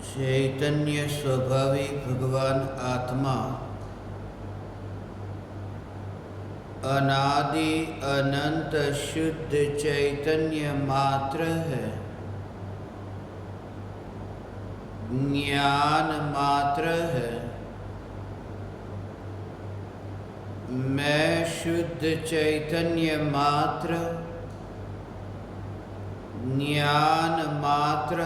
चैतन्य स्वभावी भगवान आत्मा अनादि अनंत शुद्ध चैतन्य मात्र है, ज्ञान मात्र है। मैं शुद्ध चैतन्य मात्र, ज्ञान मात्र,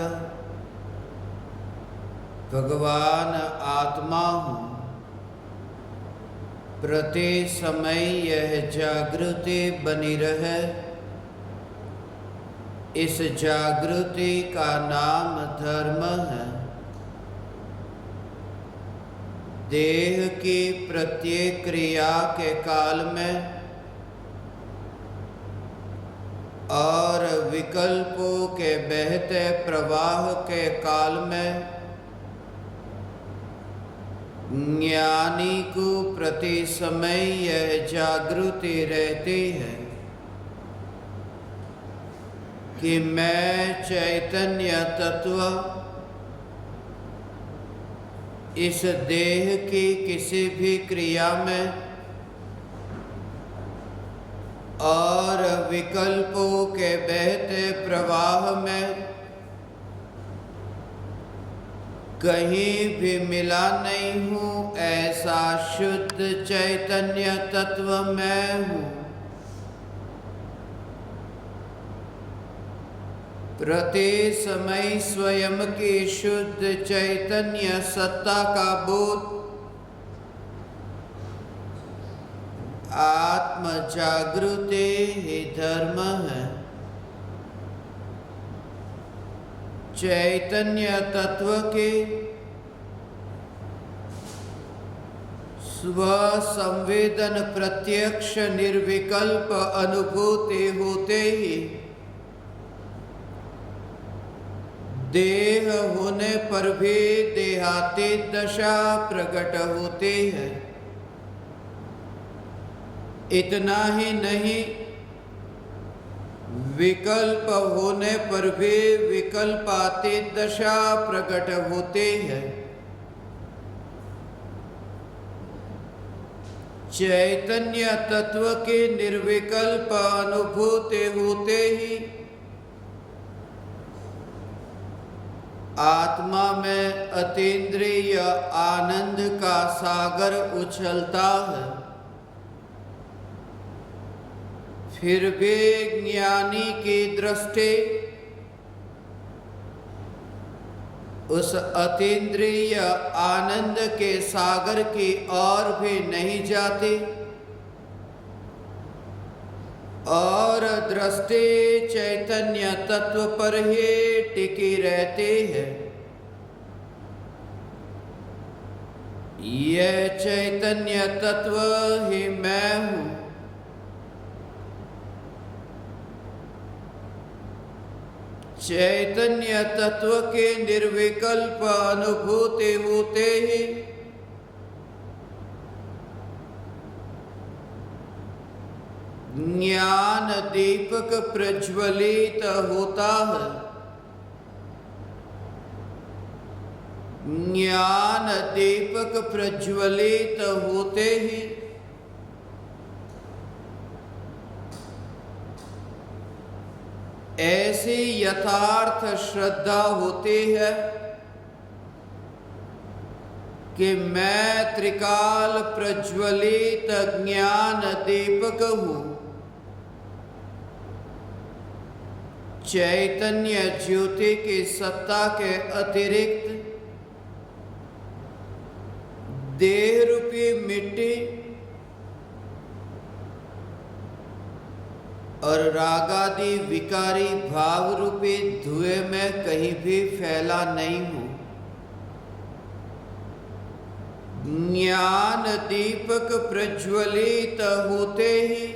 भगवान आत्मा हूँ। प्रति समय यह जागृति बनी रहे, इस जागृति का नाम धर्म है। देह की प्रत्येक क्रिया के काल में और विकल्पों के बहते प्रवाह के काल में ज्ञानी को प्रति समय यह जागृति रहती है कि मैं चैतन्य तत्व इस देह की किसी भी क्रिया में और विकल्पों के बहते प्रवाह में कहीं भी मिला नहीं हूँ। ऐसा शुद्ध चैतन्य तत्व मैं हूँ। प्रति समय स्वयं की शुद्ध चैतन्य सत्ता का बोध आत्म जागृति ही धर्म है। चैतन्य तत्व के स्व संवेदन प्रत्यक्ष निर्विकल्प अनुभूति होते ही देह होने पर भी देहातीत दशा प्रकट होती है। इतना ही नहीं, विकल्प होने पर भी विकल्पातीत दशा प्रकट होती है। चैतन्य तत्व की निर्विकल्प अनुभूति होते ही आत्मा में अतीन्द्रिय आनंद का सागर उछलता है। फिर भी ज्ञानी की दृष्टि उस अतीन्द्रिय आनंद के सागर की ओर भी नहीं जाती और दृष्टि चैतन्य तत्व पर ही टिकी रहती है। यह चैतन्य तत्व ही मैं हूँ। चैतन्य तत्व के निर्विकल्प अनुभूति होते ही ज्ञान दीपक प्रज्वलित होता है। ज्ञान दीपक प्रज्वलित होते ही ऐसी यथार्थ श्रद्धा होती है कि मैं त्रिकाल प्रज्वलित ज्ञान दीपक हूँ। चैतन्य ज्योति की सत्ता के अतिरिक्त देह रूपी मिट्टी और रागादि विकारी भाव रूपी धुएं में कहीं भी फैला नहीं हूँ। ज्ञान दीपक प्रज्वलित होते ही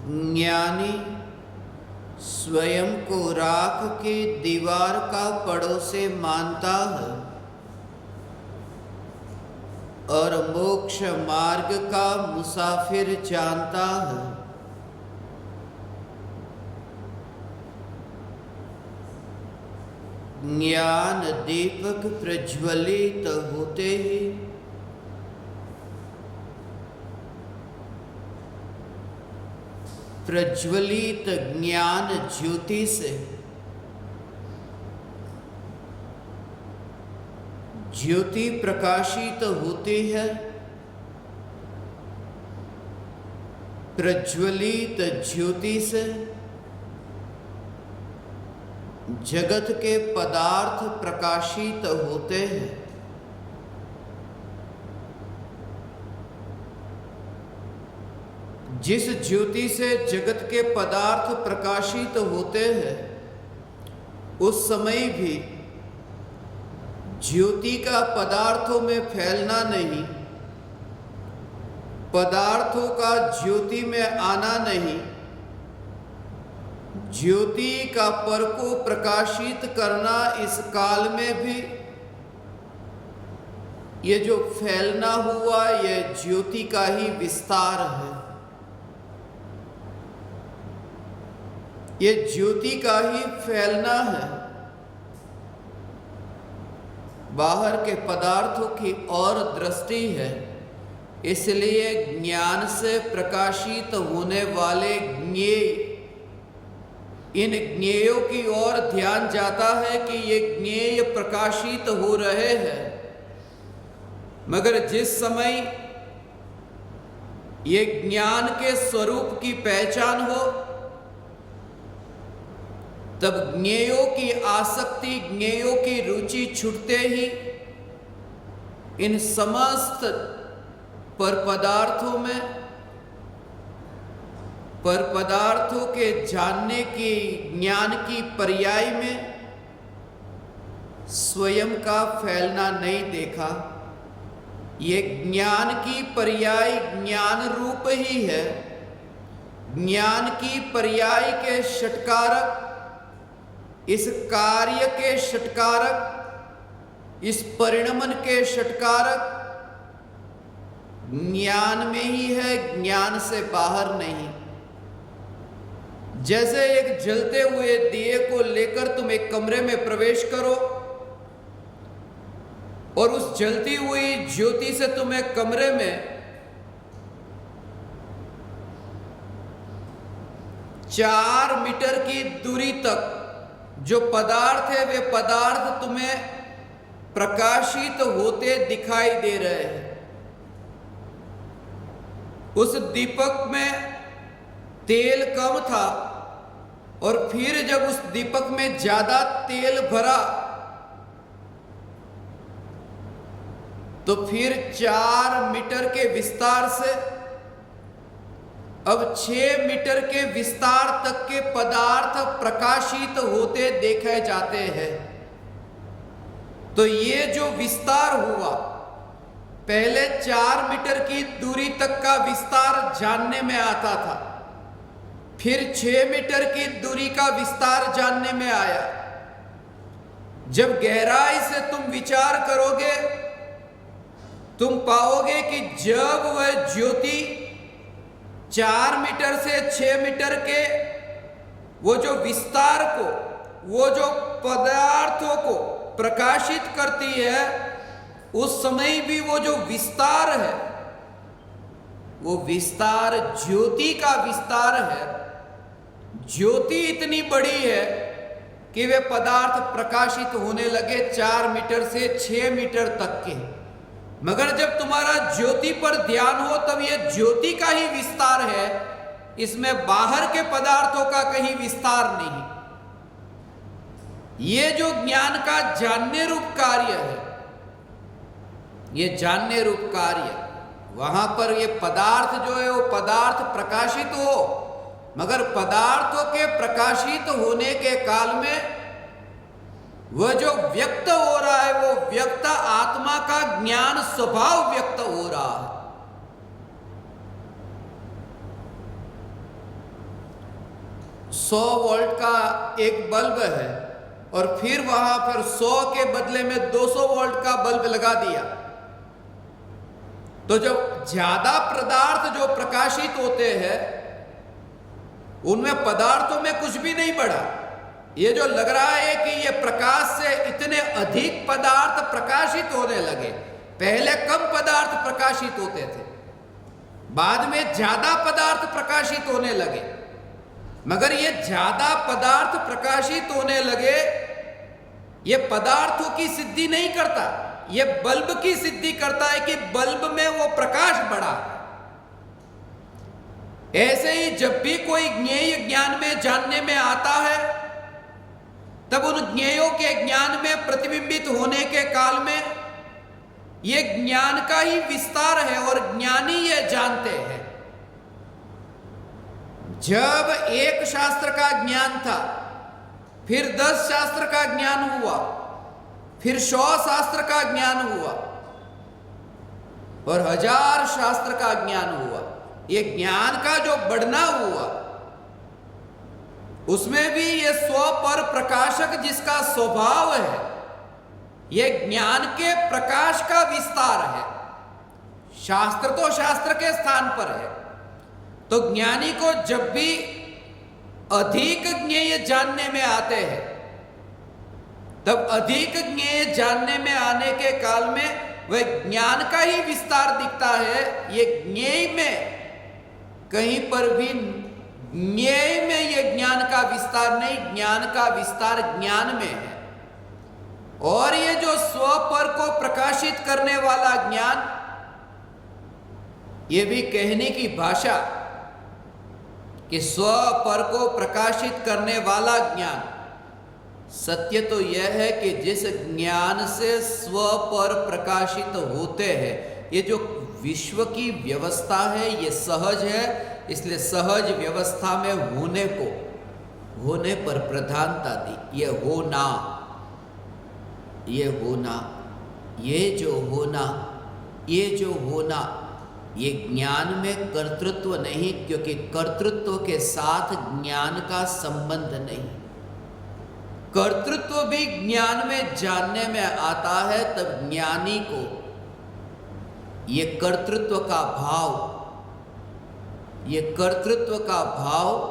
ज्ञानी स्वयं को राख की दीवार का पड़ोसी मानता है और मोक्ष मार्ग का मुसाफिर जानता है। ज्ञान दीपक प्रज्वलित होते ही प्रज्वलित ज्ञान ज्योति से ज्योति प्रकाशित होती है। प्रज्वलित ज्योति से जगत के पदार्थ प्रकाशित होते हैं। जिस ज्योति से जगत के पदार्थ प्रकाशित होते हैं, उस समय भी ज्योति का पदार्थों में फैलना नहीं, पदार्थों का ज्योति में आना नहीं, ज्योति का पर को प्रकाशित करना इस काल में भी ये जो फैलना हुआ, ये ज्योति का ही विस्तार है। ये ज्योति का ही फैलना है। बाहर के पदार्थों की और दृष्टि है, इसलिए ज्ञान से प्रकाशित होने वाले ज्ञेय, इन ज्ञेयों की ओर ध्यान जाता है कि ये ज्ञेय प्रकाशित हो रहे हैं। मगर जिस समय ये ज्ञान के स्वरूप की पहचान हो, तब ज्ञेयों की आसक्ति, ज्ञेयों की रुचि छूटते ही इन समस्त पर पदार्थों में, पर पदार्थों के जानने की, ज्ञान की पर्याय में स्वयं का फैलना नहीं देखा। ये ज्ञान की पर्याय ज्ञान रूप ही है। ज्ञान की पर्याय के षटकारक, इस कार्य के षटकारक, इस परिणमन के षटकारक ज्ञान में ही है, ज्ञान से बाहर नहीं। जैसे एक जलते हुए दिए को लेकर तुम एक कमरे में प्रवेश करो और उस जलती हुई ज्योति से तुम एक कमरे में 4 मीटर की दूरी तक जो पदार्थ है, वे पदार्थ तुम्हें प्रकाशित होते दिखाई दे रहे हैं। उस दीपक में तेल कम था और फिर जब उस दीपक में ज्यादा तेल भरा तो फिर 4 मीटर के विस्तार से अब 6 मीटर के विस्तार तक के पदार्थ प्रकाशित होते देखे जाते हैं। तो ये जो विस्तार हुआ, पहले 4 मीटर की दूरी तक का विस्तार जानने में आता था, फिर 6 मीटर की दूरी का विस्तार जानने में आया। जब गहराई से तुम विचार करोगे, तुम पाओगे कि जब वह ज्योति 4 मीटर से 6 मीटर के वो जो विस्तार को, वो जो पदार्थों को प्रकाशित करती है, उस समय भी वो जो विस्तार है, वो विस्तार ज्योति का विस्तार है। ज्योति इतनी बड़ी है कि वे पदार्थ प्रकाशित होने लगे 4 मीटर से 6 मीटर तक के। मगर जब तुम्हारा ज्योति पर ध्यान हो, तब ये ज्योति का ही विस्तार है, इसमें बाहर के पदार्थों का कहीं विस्तार नहीं। ये जो ज्ञान का जानने रूप कार्य है, ये जानने रूप कार्य, वहां पर ये पदार्थ जो है वो पदार्थ प्रकाशित हो, मगर पदार्थों के प्रकाशित होने के काल में वह जो व्यक्त हो रहा है, वो व्यक्त आत्मा का ज्ञान स्वभाव व्यक्त हो रहा है। सौ वोल्ट का एक बल्ब है और फिर वहां पर 100 के बदले में 200 वोल्ट का बल्ब लगा दिया, तो जब ज्यादा पदार्थ जो प्रकाशित होते हैं, उनमें पदार्थों में कुछ भी नहीं बढ़ा, ये जो लग रहा है कि ये प्रकाश से इतने अधिक पदार्थ प्रकाशित होने लगे, पहले कम पदार्थ प्रकाशित होते थे, बाद में ज्यादा पदार्थ प्रकाशित होने लगे। मगर ये ज्यादा पदार्थ प्रकाशित होने लगे, ये पदार्थों की सिद्धि नहीं करता, ये बल्ब की सिद्धि करता है कि बल्ब में वो प्रकाश बढ़ा। ऐसे ही जब भी कोई ज्ञेय ज्ञान में जानने में आता है, तब उन ज्ञेयों के ज्ञान में प्रतिबिंबित होने के काल में ये ज्ञान का ही विस्तार है और ज्ञानी ये जानते हैं। जब एक शास्त्र का ज्ञान था, फिर 10 शास्त्र का ज्ञान हुआ, फिर 100 शास्त्र का ज्ञान हुआ और 1000 शास्त्र का ज्ञान हुआ। ये ज्ञान का जो बढ़ना हुआ, उसमें भी ये स्व पर प्रकाशक जिसका स्वभाव है, ये ज्ञान के प्रकाश का विस्तार है। शास्त्र तो शास्त्र के स्थान पर है, तो ज्ञानी को जब भी अधिक ज्ञेय जानने में आते हैं, तब अधिक ज्ञेय जानने में आने के काल में वह ज्ञान का ही विस्तार दिखता है। ये ज्ञेय में कहीं पर भी ज्ञेय में ये ज्ञान का विस्तार नहीं, ज्ञान का विस्तार ज्ञान में है। और ये जो स्व पर को प्रकाशित करने वाला ज्ञान, ये भी कहने की भाषा कि स्व पर को प्रकाशित करने वाला ज्ञान, सत्य तो यह है कि जिस ज्ञान से स्व पर प्रकाशित होते हैं, ये जो विश्व की व्यवस्था है ये सहज है, इसलिए सहज व्यवस्था में होने पर प्रधानता दी। ये होना, ये जो होना, ये ज्ञान में कर्तृत्व नहीं, क्योंकि कर्तृत्व के साथ ज्ञान का संबंध नहीं। कर्तृत्व भी ज्ञान में जानने में आता है, तब ज्ञानी को ये कर्तृत्व का भाव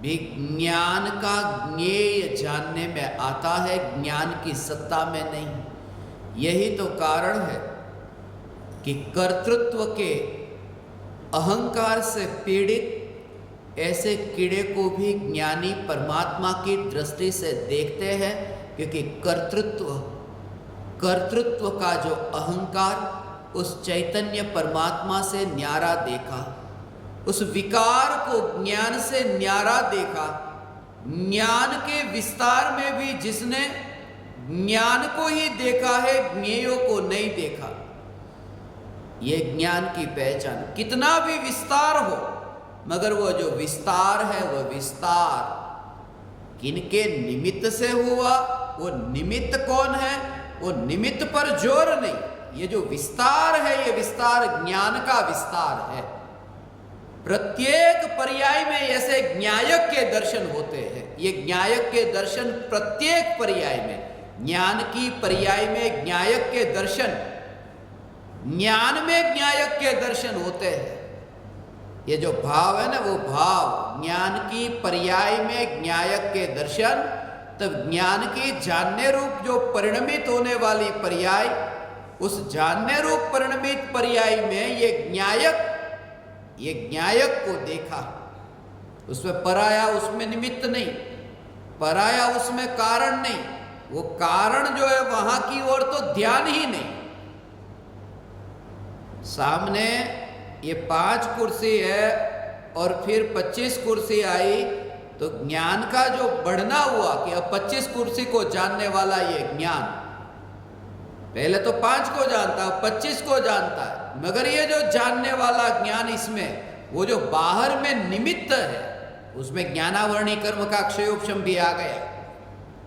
भी ज्ञान का ज्ञेय जानने में आता है, ज्ञान की सत्ता में नहीं। यही तो कारण है कि कर्तृत्व के अहंकार से पीड़ित ऐसे कीड़े को भी ज्ञानी परमात्मा की दृष्टि से देखते हैं, क्योंकि कर्तृत्व का जो अहंकार उस चैतन्य परमात्मा से न्यारा देखा, उस विकार को ज्ञान से न्यारा देखा। ज्ञान के विस्तार में भी जिसने ज्ञान को ही देखा है, ज्ञेयों को नहीं देखा। ये ज्ञान की पहचान, कितना भी विस्तार हो, मगर वो जो विस्तार है, वह विस्तार किनके निमित्त से हुआ, वो निमित्त कौन है, वो निमित्त पर जोर नहीं। ये जो विस्तार है, ये विस्तार ज्ञान का विस्तार है। प्रत्येक पर्याय में ऐसे ज्ञायक के दर्शन होते हैं। ये ज्ञायक के दर्शन प्रत्येक पर्याय में, ज्ञान की पर्याय में ज्ञायक के दर्शन, ज्ञान में ज्ञायक के दर्शन होते हैं। ये जो भाव है ना, वो भाव ज्ञान की पर्याय में ज्ञायक के दर्शन, तब ज्ञान की जानने रूप जो परिणमित होने वाली पर्याय, उस जानने रूप परिणमित पर्याय में ये ज्ञायक को देखा। उसमें पराया, उसमें निमित्त नहीं, पराया उसमें कारण नहीं, वो कारण जो है वहां की ओर तो ध्यान ही नहीं। सामने ये 5 कुर्सी है और फिर 25 कुर्सी आई, तो ज्ञान का जो बढ़ना हुआ कि अब 25 कुर्सी को जानने वाला ये ज्ञान, पहले तो 5 को जानता है, 25 को जानता है, मगर ये जो जानने वाला ज्ञान, इसमें वो जो बाहर में निमित्त है, उसमें ज्ञानावरणी कर्म का क्षयोपशम भी आ गया।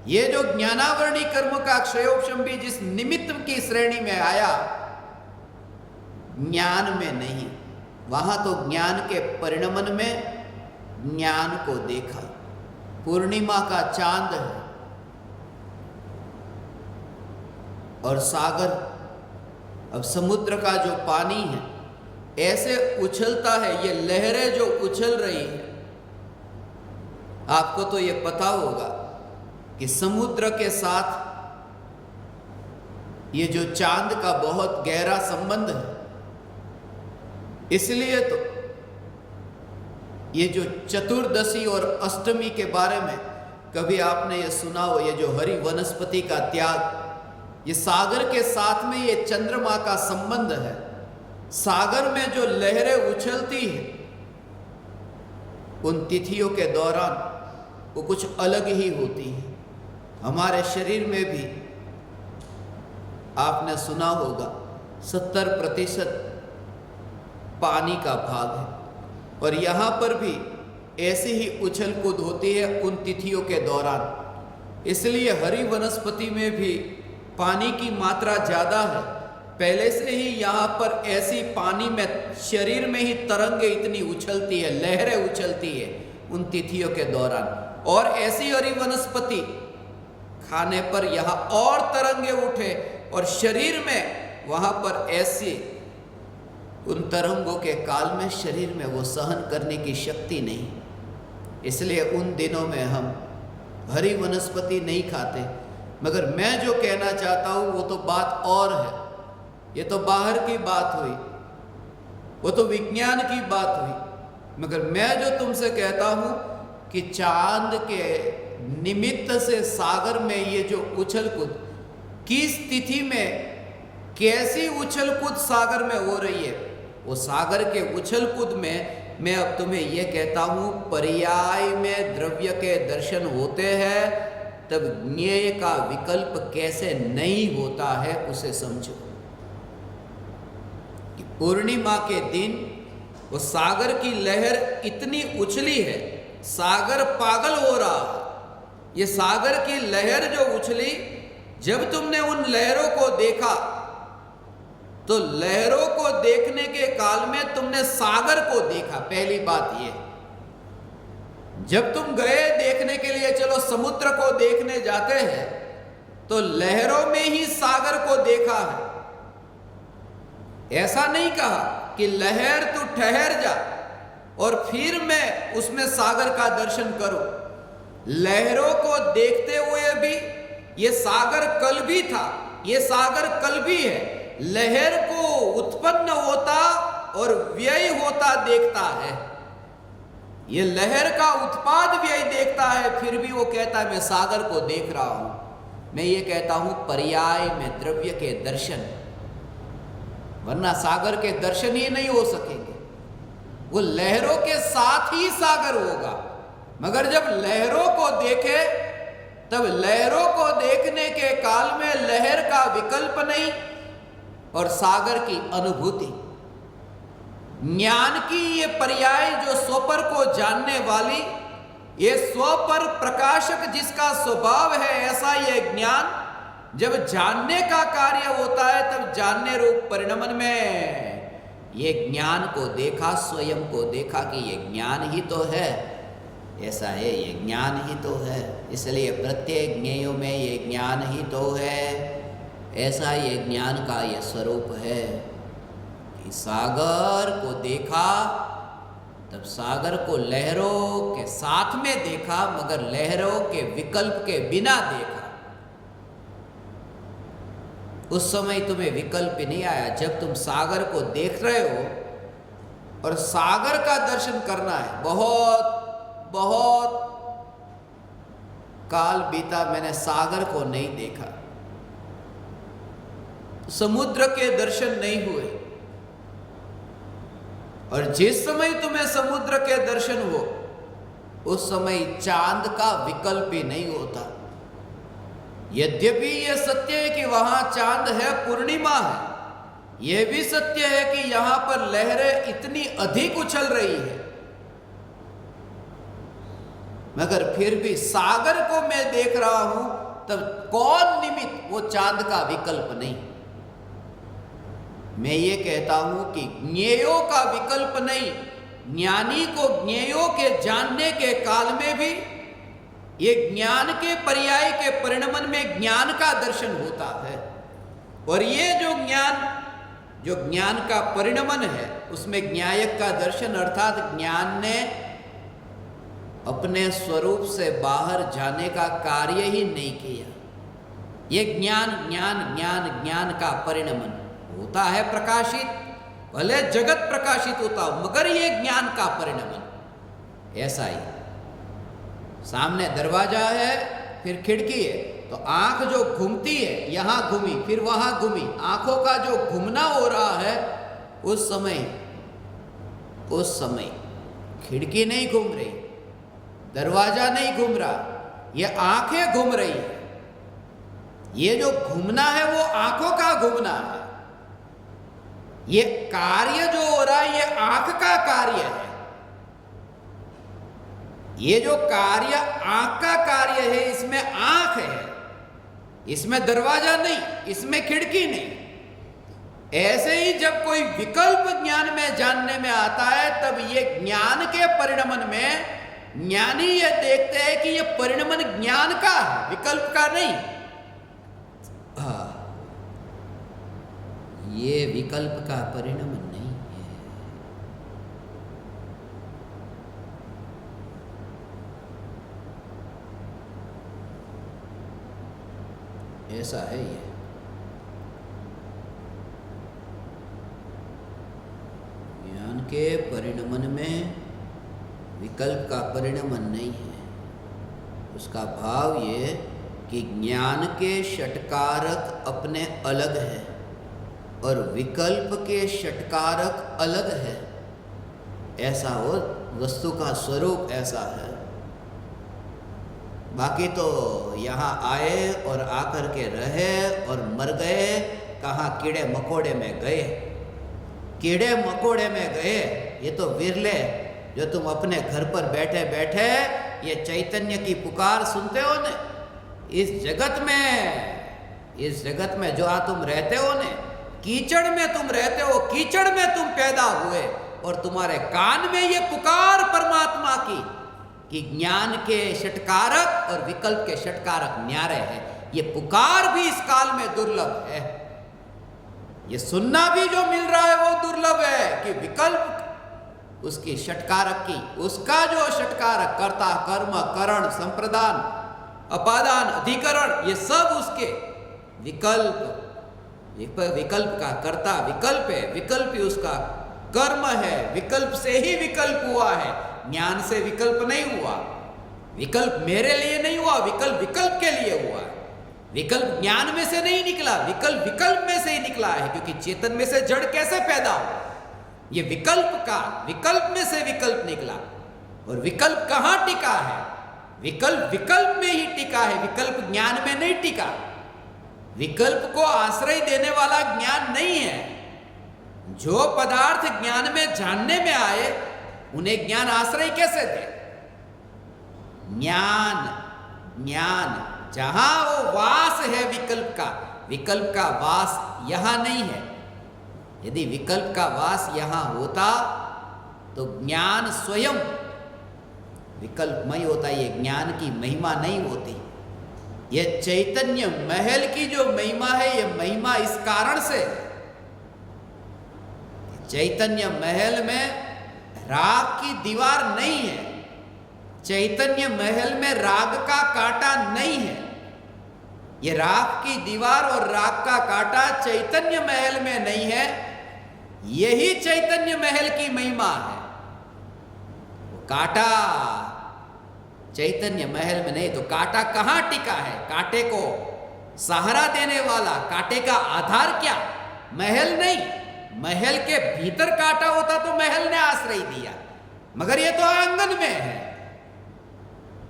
ये जो ज्ञानावरणी कर्म का क्षयोपशम भी जिस निमित्त की श्रेणी में आया, ज्ञान में नहीं। वहां तो ज्ञान के परिणमन में ज्ञान को देखा। पूर्णिमा का चांद है और सागर, अब समुद्र का जो पानी है ऐसे उछलता है, ये लहरें जो उछल रही है, आपको तो ये पता होगा कि समुद्र के साथ ये जो चांद का बहुत गहरा संबंध है, इसलिए तो ये जो चतुर्दशी और अष्टमी के बारे में कभी आपने ये सुना हो, ये जो हरि वनस्पति का त्याग, ये सागर के साथ में ये चंद्रमा का संबंध है। सागर में जो लहरें उछलती हैं उन तिथियों के दौरान वो कुछ अलग ही होती है। हमारे शरीर में भी आपने सुना होगा 70% पानी का भाग है, और यहाँ पर भी ऐसी ही उछल कूद होती है उन तिथियों के दौरान। इसलिए हरी वनस्पति में भी पानी की मात्रा ज़्यादा है। पहले से ही यहाँ पर ऐसी पानी में शरीर में ही तरंगे इतनी उछलती है, लहरें उछलती है उन तिथियों के दौरान। और ऐसी हरी वनस्पति खाने पर यहाँ और तरंगे उठे और शरीर में वहाँ पर ऐसी उन तरंगों के काल में शरीर में वो सहन करने की शक्ति नहीं, इसलिए उन दिनों में हम हरी वनस्पति नहीं खाते। मगर मैं जो कहना चाहता हूँ वो तो बात और है। ये तो बाहर की बात हुई, वो तो विज्ञान की बात हुई। मगर मैं जो तुमसे कहता हूँ कि चांद के निमित्त से सागर में ये जो उछल कूद, किस तिथि में कैसी उछल कूद सागर में हो रही है, वो सागर के उछल कूद में मैं अब तुम्हें ये कहता हूँ, पर्याय में द्रव्य के दर्शन होते हैं, तब ज्ञेय का विकल्प कैसे नहीं होता है उसे समझो। कि पूर्णिमा के दिन वो सागर की लहर इतनी उछली है, सागर पागल हो रहा है। ये सागर की लहर जो उछली, जब तुमने उन लहरों को देखा तो लहरों को देखने के काल में तुमने सागर को देखा। पहली बात ये, जब तुम गए देखने के लिए, चलो समुद्र को देखने जाते हैं, तो लहरों में ही सागर को देखा है। ऐसा नहीं कहा कि लहर तू ठहर जा और फिर मैं उसमें सागर का दर्शन करूं। लहरों को देखते हुए भी ये सागर कल भी था, ये सागर कल भी है। लहर को उत्पन्न होता और व्यय होता देखता है। ये लहर का उत्पाद व्यय देखता है, फिर भी वो कहता है मैं सागर को देख रहा हूं। मैं ये कहता हूं पर्याय में द्रव्य के दर्शन, वरना सागर के दर्शन ही नहीं हो सकेंगे। वो लहरों के साथ ही सागर होगा। मगर जब लहरों को देखे, तब लहरों को देखने के काल में लहर का विकल्प नहीं और सागर की अनुभूति। ज्ञान की ये पर्याय जो स्वपर को जानने वाली, ये स्वपर प्रकाशक जिसका स्वभाव है, ऐसा ये ज्ञान जब जानने का कार्य होता है, तब जानने रूप परिणमन में ये ज्ञान को देखा, स्वयं को देखा कि ये ज्ञान ही तो है, ऐसा है, ये ज्ञान ही तो है। इसलिए प्रत्येक ज्ञेयों में ये ज्ञान ही तो है, ऐसा ये ज्ञान का ये स्वरूप है। सागर को देखा, तब सागर को लहरों के साथ में देखा, मगर लहरों के विकल्प के बिना देखा। उस समय तुम्हें विकल्प नहीं आया। जब तुम सागर को देख रहे हो और सागर का दर्शन करना है, बहुत बहुत काल बीता मैंने सागर को नहीं देखा, समुद्र के दर्शन नहीं हुए। और जिस समय तुम्हें समुद्र के दर्शन हो, उस समय चांद का विकल्प ही नहीं होता। यद्यपि यह सत्य है कि वहां चांद है, पूर्णिमा है, यह भी सत्य है कि यहां पर लहरें इतनी अधिक उछल रही है, मगर फिर भी सागर को मैं देख रहा हूं, तब कौन निमित्त, वो चांद का विकल्प नहीं। मैं ये कहता हूं कि ज्ञेयों का विकल्प नहीं। ज्ञानी को ज्ञेयों के जानने के काल में भी ये ज्ञान के पर्याय के परिणमन में ज्ञान का दर्शन होता है। और ये जो ज्ञान का परिणमन है, उसमें ज्ञायक का दर्शन, अर्थात ज्ञान ने अपने स्वरूप से बाहर जाने का कार्य ही नहीं किया। ये ज्ञान ज्ञान ज्ञान ज्ञान का परिणमन होता है प्रकाशित, भले जगत प्रकाशित होता हो मगर ये ज्ञान का परिणमन ऐसा ही। सामने दरवाजा है, फिर खिड़की है, तो आंख जो घूमती है, यहां घूमी फिर वहां घूमी, आंखों का जो घूमना हो रहा है उस समय खिड़की नहीं घूम रही, दरवाजा नहीं घूम रहा, ये आंखें घूम रही है। ये जो घूमना है वो आंखों का घूमना है। ये कार्य जो हो रहा है ये आंख का कार्य है। ये जो कार्य आंख का कार्य है, इसमें आंख है, इसमें दरवाजा नहीं, इसमें खिड़की नहीं। ऐसे ही जब कोई विकल्प ज्ञान में जानने में आता है तब ये ज्ञान के परिणमन में ज्ञानी ये देखते हैं कि ये परिणमन ज्ञान का है, विकल्प का नहीं। ये विकल्प का परिणमन नहीं है, ऐसा है ये। ज्ञान के परिणमन में विकल्प का परिणमन नहीं है। उसका भाव ये कि ज्ञान के षटकारक अपने अलग है और विकल्प के षटकारक अलग है, ऐसा हो, वस्तु का स्वरूप ऐसा है। बाकी तो यहाँ आए और आकर के रहे और मर गए, कहाँ कीड़े मकोड़े में गए। कीड़े मकोड़े में गए ये तो विरले, जो तुम अपने घर पर बैठे बैठे ये चैतन्य की पुकार सुनते हो ने, इस जगत में जो तुम रहते हो ने, कीचड़ में तुम रहते हो, कीचड़ में तुम पैदा हुए और तुम्हारे कान में ये पुकार परमात्मा की कि ज्ञान के षटकारक और विकल्प के षटकारक न्यारे हैं। ये पुकार भी इस काल में दुर्लभ है। ये सुनना भी जो मिल रहा है वो दुर्लभ है कि विकल्प उसकी षटकारक की, उसका जो षटकारक कर्ता कर्म करण संप्रदान अपादान अधिकरण ये सब उसके विकल्प का कर्ता विकल्प है, विकल्प ही उसका कर्म है, विकल्प से ही विकल्प हुआ है, ज्ञान से विकल्प नहीं हुआ। विकल्प मेरे लिए नहीं हुआ, विकल्प विकल्प के लिए हुआ है। विकल्प ज्ञान में से नहीं निकला, विकल्प विकल्प में से ही निकला है, क्योंकि चेतन में से जड़ कैसे पैदा हुआ? ये विकल्प में से विकल्प निकला। और विकल्प कहां टिका है? विकल्प में ही टिका है, विकल्प ज्ञान में नहीं टिका। विकल्प को आश्रय देने वाला ज्ञान नहीं है। जो पदार्थ ज्ञान में जानने में आए उन्हें ज्ञान आश्रय कैसे दे? ज्ञान जहां वो वास है विकल्प का वास यहां नहीं है। यदि विकल्प का वास यहां होता तो ज्ञान स्वयं विकल्पमय होता, ये ज्ञान की महिमा नहीं होती। ये चैतन्य महल की जो महिमा है, ये महिमा इस कारण से, चैतन्य महल में राग की दीवार नहीं है, चैतन्य महल में राग का कांटा नहीं है। ये राग की दीवार और राग का कांटा चैतन्य महल में नहीं है, यही चैतन्य महल की महिमा है। कांटा चैतन्य महल में नहीं तो कांटा कहां टिका है? कांटे को सहारा देने वाला, कांटे का आधार क्या? महल नहीं। महल के भीतर कांटा होता तो महल ने आश्रय दिया, मगर ये तो आंगन में है।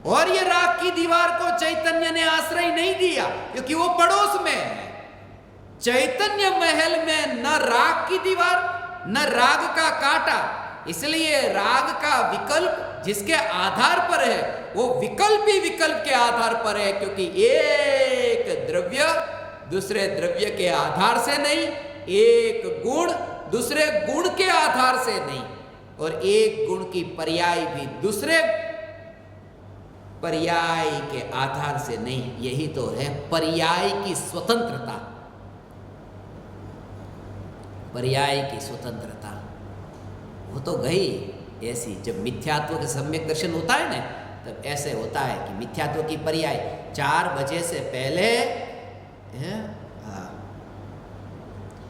और ये राग की दीवार को चैतन्य ने आश्रय नहीं दिया, क्योंकि वो पड़ोस में है। चैतन्य महल में न राग की दीवार न राग का कांटा, इसलिए राग का विकल्प जिसके आधार पर है वो विकल्प ही विकल्प के आधार पर है, क्योंकि एक द्रव्य दूसरे द्रव्य के आधार से नहीं, एक गुण दूसरे गुण के आधार से नहीं, और एक गुण की पर्याय भी दूसरे पर्याय के आधार से नहीं। यही तो है पर्याय की स्वतंत्रता। पर्याय की स्वतंत्रता वो तो गई ऐसी। जब मिथ्यात्व के सम्यक दर्शन होता है ना, तब ऐसे होता है कि मिथ्यात्व की पर्याय 4 बजे से पहले है।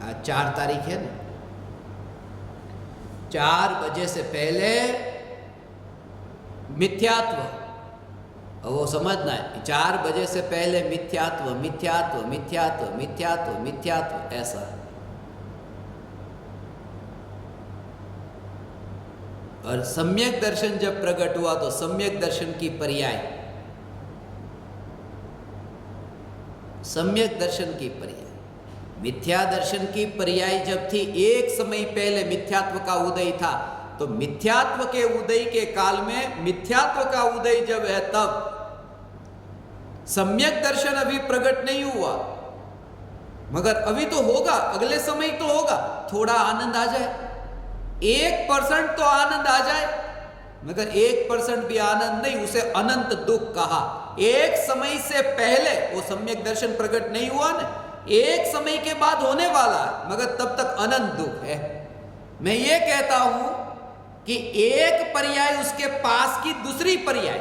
आज 4 तारीख है ना, 4 बजे से पहले मिथ्यात्व, वो समझना है 4 बजे से पहले मिथ्यात्व मिथ्यात्व मिथ्यात्व मिथ्यात्व मिथ्यात्व ऐसा। और सम्यक दर्शन जब प्रकट हुआ तो सम्यक दर्शन की पर्याय, सम्यक दर्शन की पर्याय, मिथ्या दर्शन की पर्याय जब थी, एक समय पहले मिथ्यात्व का उदय था, तो मिथ्यात्व के उदय के काल में, मिथ्यात्व का उदय जब है तब सम्यक दर्शन अभी प्रकट नहीं हुआ, मगर अभी तो होगा, अगले समय तो होगा। थोड़ा आनंद आ जाए, 1% तो आनंद आ जाए, मगर 1% भी आनंद नहीं, उसे अनंत दुख कहा। एक समय से पहले वो सम्यक दर्शन प्रकट नहीं हुआ ना, एक समय के बाद होने वाला है, मगर तब तक अनंत दुख है। मैं ये कहता हूं कि एक पर्याय उसके पास की दूसरी पर्याय,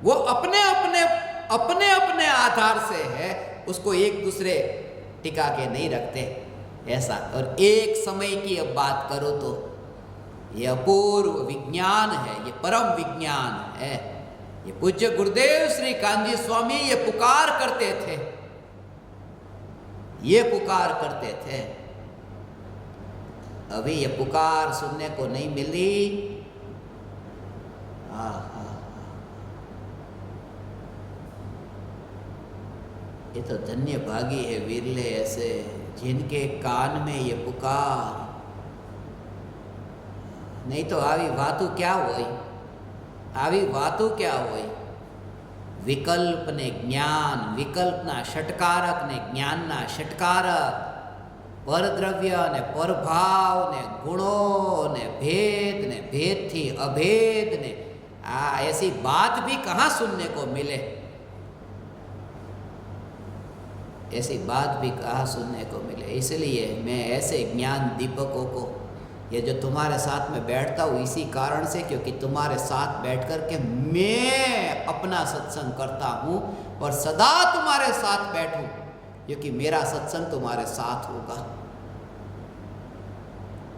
वो अपने अपने आधार से है, उसको एक दूसरे टिका के नहीं रखते ऐसा। और एक समय की अब बात करो तो ये अपूर्व विज्ञान है, ये परम विज्ञान है। ये पूज्य गुरुदेव श्री कान्जी स्वामी ये पुकार करते थे, ये पुकार करते थे। अभी ये पुकार सुनने को नहीं मिली। ये तो धन्य भागी है विरले ऐसे जिनके कान में ये पुकार, नहीं तो આવી વાતો क्या होई, આવી વાતો क्या होई। विकल्प ने ज्ञान, विकल्पना षटकारक ने ज्ञानना षटकारक, परद्रव्य ने परभाव ने गुणों ने भेद थी अभेद ने, ऐसी बात भी कहाँ सुनने को मिले, ऐसी बात भी कहाँ सुनने को मिले। इसलिए मैं ऐसे ज्ञान दीपकों को, ये जो तुम्हारे साथ में बैठता हूँ इसी कारण से, क्योंकि तुम्हारे साथ बैठ कर के मैं अपना सत्संग करता हूँ और सदा तुम्हारे साथ बैठूं, क्योंकि मेरा सत्संग तुम्हारे साथ होगा।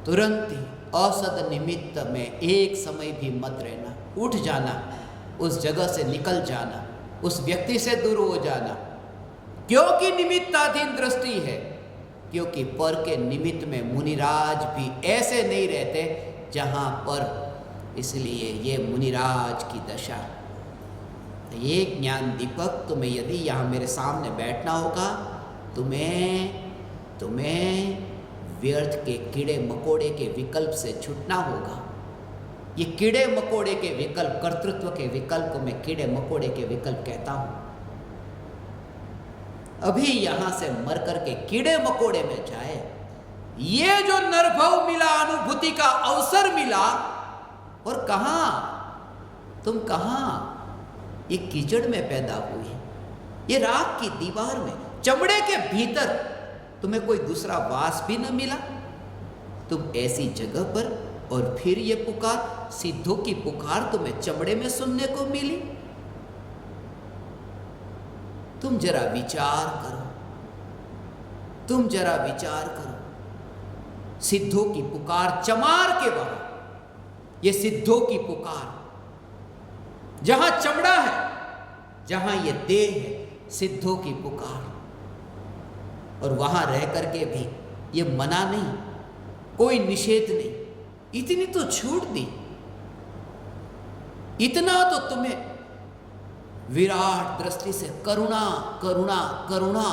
तुरंत ही औसत निमित्त में एक समय भी मत रहना, उठ जाना, उस जगह से निकल जाना, उस व्यक्ति से दूर हो जाना, क्योंकि निमित्ताधीन दृष्टि है। क्योंकि पर के निमित्त में मुनिराज भी ऐसे नहीं रहते जहाँ पर, इसलिए ये मुनिराज की दशा। ये ज्ञान दीपक, तुम्हें यदि यहाँ मेरे सामने बैठना होगा, तुम्हें व्यर्थ के कीड़े मकोड़े के विकल्प से छूटना होगा। ये कीड़े मकोड़े के विकल्प, कर्तृत्व के विकल्प को मैं कीड़े मकोड़े के विकल्प कहता हूँ। अभी यहां से मर करके कीड़े मकोड़े में जाए, ये जो नरभव मिला, अनुभूति का अवसर मिला, और कहां तुम, कहां ये कीचड़ में पैदा हुई, ये राख की दीवार में, चमड़े के भीतर तुम्हें कोई दूसरा वास भी न मिला, तुम ऐसी जगह पर, और फिर ये पुकार, सिद्धों की पुकार तुम्हें चमड़े में सुनने को मिली। तुम जरा विचार करो, तुम जरा विचार करो। सिद्धों की पुकार चमार के वहां, ये सिद्धों की पुकार, जहां चमड़ा है, जहां ये देह है, सिद्धों की पुकार। और वहां रह करके भी ये मना नहीं, कोई निषेध नहीं, इतनी तो छूट दी, इतना तो तुम्हें विराट दृष्टि से करुणा करुणा करुणा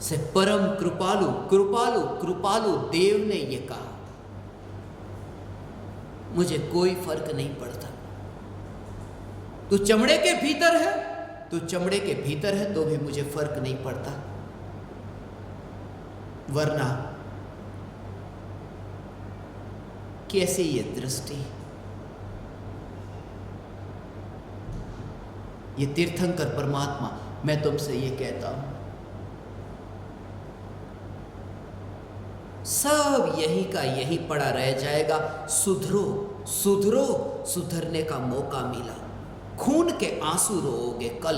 से परम कृपालु कृपालु कृपालु देव ने ये कहा, मुझे कोई फर्क नहीं पड़ता, तू चमड़े के भीतर है, तू चमड़े के भीतर है तो भी मुझे फर्क नहीं पड़ता। वरना कैसी ये दृष्टि, ये तीर्थंकर परमात्मा, मैं तुमसे ये कहता हूं, सब यही का यही पड़ा रह जाएगा। सुधरो सुधरो, सुधरने का मौका मिला, खून के आंसू रोओगे कल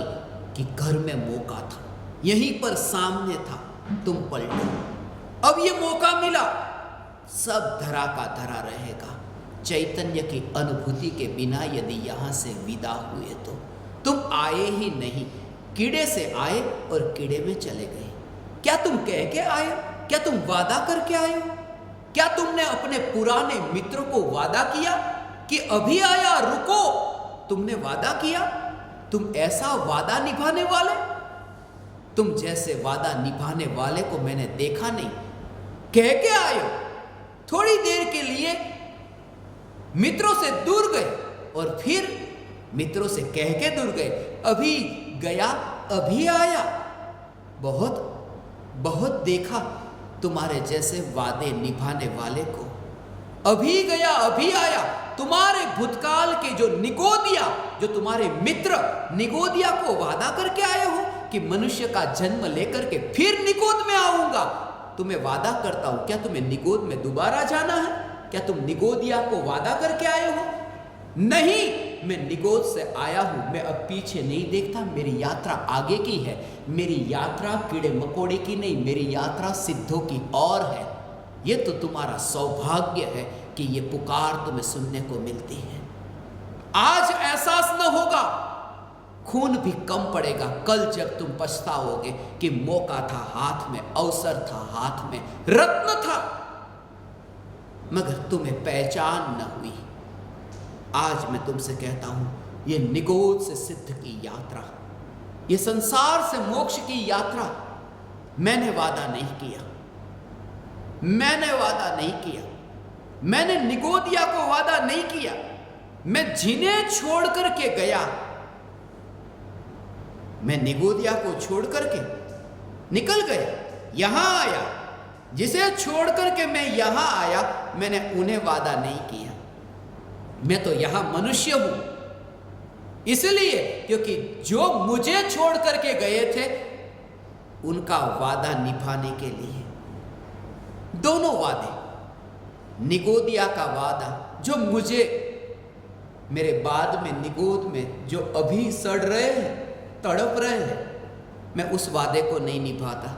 कि घर में मौका था, यहीं पर सामने था, तुम पलटे। अब ये मौका मिला, सब धरा का धरा रहेगा। चैतन्य की अनुभूति के बिना यदि यहां से विदा हुए तो तुम आए ही नहीं, कीड़े से आए और कीड़े में चले गए। क्या तुम कह के आए? क्या तुम वादा करके आए हो? क्या तुमने अपने पुराने मित्र को वादा किया कि अभी आया रुको? तुमने वादा किया? तुम ऐसा वादा निभाने वाले? तुम जैसे वादा निभाने वाले को मैंने देखा नहीं। कह के आए हो, थोड़ी देर के लिए मित्रों से दूर गए और फिर मित्रों से कह के दूर गए। अभी गया अभी आया। बहुत बहुत देखा तुम्हारे जैसे वादे निभाने वाले को। अभी गया अभी आया। तुम्हारे भूतकाल के जो निगोदिया, जो तुम्हारे मित्र निगोदिया को वादा करके आए हो कि मनुष्य का जन्म लेकर के फिर निगोद में आऊंगा, तुम्हें वादा करता हूं, क्या तुम्हें निगोद में दोबारा जाना है? क्या तुम निगोदिया को वादा करके आए हो? नहीं, मैं निगोद से आया हूं। मैं अब पीछे नहीं देखता, मेरी यात्रा आगे की है। मेरी यात्रा कीड़े मकोड़े की नहीं, मेरी यात्रा सिद्धों की और है। ये तो तुम्हारा सौभाग्य है कि ये पुकार तुम्हें सुनने को मिलती है। आज एहसास न होगा, खून भी कम पड़ेगा कल जब तुम पछताओगे कि मौका था हाथ में, अवसर था हाथ में, रत्न था, मगर तुम्हें पहचान न हुई। आज मैं तुमसे कहता हूं, ये निगोद से सिद्ध की यात्रा, ये संसार से मोक्ष की यात्रा मैंने वादा नहीं किया। मैंने वादा नहीं किया। मैंने निगोदिया को वादा नहीं किया। मैं जिन्हें छोड़ करके गया, मैं निगोदिया को छोड़ करके निकल गया, यहां आया। जिसे छोड़ करके मैं यहां आया, मैंने उन्हें वादा नहीं किया। मैं तो यहां मनुष्य हूं, इसलिए क्योंकि जो मुझे छोड़ करके गए थे उनका वादा निभाने के लिए दोनों वादे, निगोदिया का वादा जो मुझे मेरे बाद में निगोद में जो अभी सड़ रहे हैं, तड़प रहे हैं, मैं उस वादे को नहीं निभाता।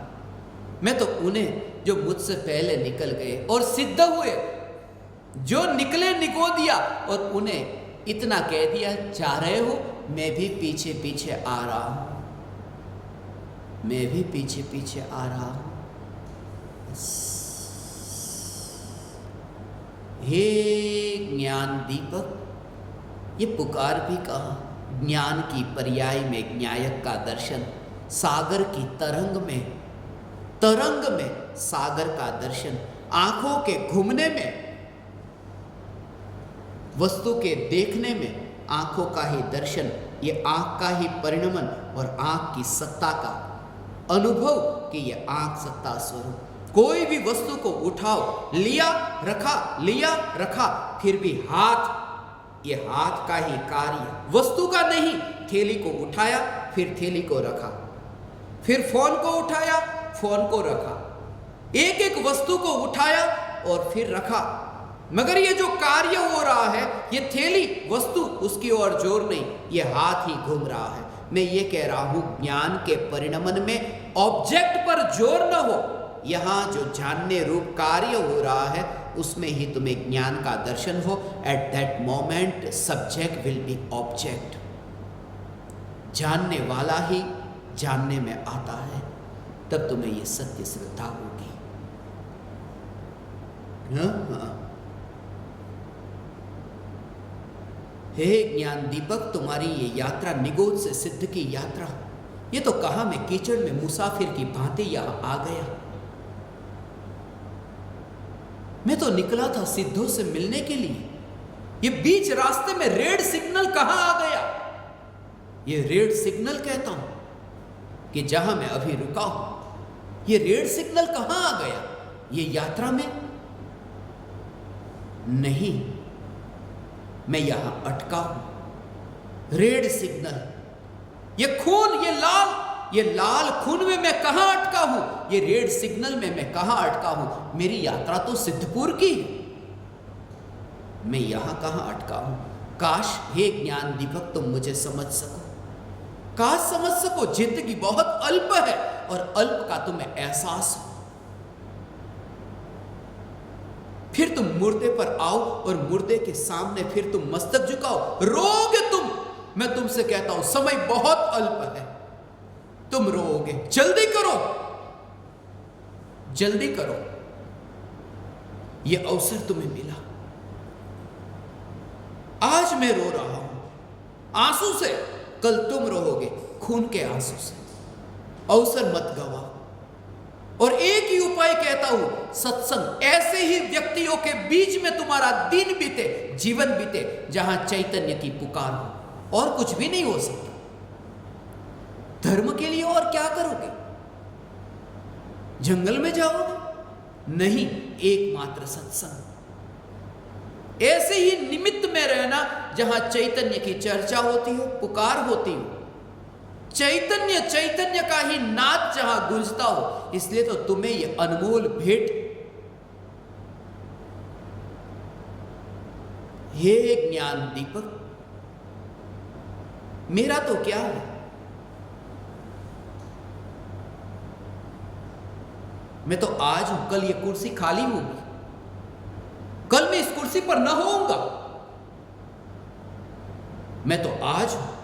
मैं तो उन्हें जो मुझसे पहले निकल गए और सिद्ध हुए, जो निकले निगोदिया, और उन्हें इतना कह दिया, जा रहे हो, मैं भी पीछे पीछे आ रहा हूं, मैं भी पीछे पीछे आ रहा हूं। हे ज्ञान दीपक, ये पुकार भी कहा। ज्ञान की पर्याय में ज्ञायक का दर्शन, सागर की तरंग में सागर का दर्शन, आंखों के घूमने में, वस्तु के देखने में आंखों का ही दर्शन, ये आंख का ही परिणमन और आंख की सत्ता का अनुभव कि ये आंख सत्ता स्वरूप। कोई भी वस्तु को उठाओ, लिया रखा, फिर भी हाथ, ये हाथ का ही कार्य, वस्तु का नहीं। थैली को उठाया, फिर थैली को रखा, फिर फोन को उठाया, फोन को रखा, एक एक वस्तु को उठाया और फिर रखा, मगर ये जो कार्य हो रहा है, ये थैली वस्तु, उसकी ओर जोर नहीं, ये हाथ ही घूम रहा है। मैं ये कह रहा हूं, ज्ञान के परिणमन में ऑब्जेक्ट पर जोर न हो, यहां जो जानने रूप कार्य हो रहा है उसमें ही तुम्हें ज्ञान का दर्शन हो। At that moment subject will be object. जानने वाला ही जानने में आता है, तब तुम्हें ये सत्य श्रद्धा होगी। हाँ। हे ज्ञान दीपक, तुम्हारी ये यात्रा निगोद से सिद्ध की यात्रा, ये तो कहा मैं कीचड़ में मुसाफिर की भांति यहां आ गया। मैं तो निकला था सिद्धों से मिलने के लिए, ये बीच रास्ते में रेड सिग्नल कहां आ गया? ये रेड सिग्नल कहता हूं कि जहां मैं अभी रुका हूं, ये रेड सिग्नल कहां आ गया? ये यात्रा में नहीं, मैं यहां अटका हूं। रेड सिग्नल, ये खून, ये लाल खून में मैं कहां अटका हूं? ये रेड सिग्नल में मैं कहां अटका हूं? मेरी यात्रा तो सिद्धपुर की, मैं यहां कहां अटका हूं? काश हे ज्ञान दीपक तुम मुझे समझ सको, काश समझ सको जिंदगी बहुत अल्प है और अल्प का तुम्हें एहसास हो। फिर तुम मुर्दे पर आओ और मुर्दे के सामने फिर तुम मस्तक झुकाओ, रोओगे तुम। मैं तुमसे कहता हूं समय बहुत अल्प है, तुम रोओगे। जल्दी करो, जल्दी करो, यह अवसर तुम्हें मिला। आज मैं रो रहा हूं आंसू से, कल तुम रोओगे खून के आंसू से। अवसर मत गवाओ। और एक ही उपाय कहता हूं, सत्संग। ऐसे ही व्यक्तियों के बीच में तुम्हारा दिन बीते, जीवन बीते, जहां चैतन्य की पुकार हो। और कुछ भी नहीं हो सकता। धर्म के लिए और क्या करोगे? जंगल में जाओगे? नहीं, एकमात्र सत्संग। ऐसे ही निमित्त में रहना जहां चैतन्य की चर्चा होती हो, पुकार होती हो। चैतन्य चैतन्य का ही नाद जहां गूंजता हो। इसलिए तो तुम्हें यह अनमोल भेंट। हे ज्ञान दीपक, मेरा तो क्या है, मैं तो आज हूं, कल यह कुर्सी खाली होगी, कल मैं इस कुर्सी पर न होऊंगा। मैं तो आज हूं।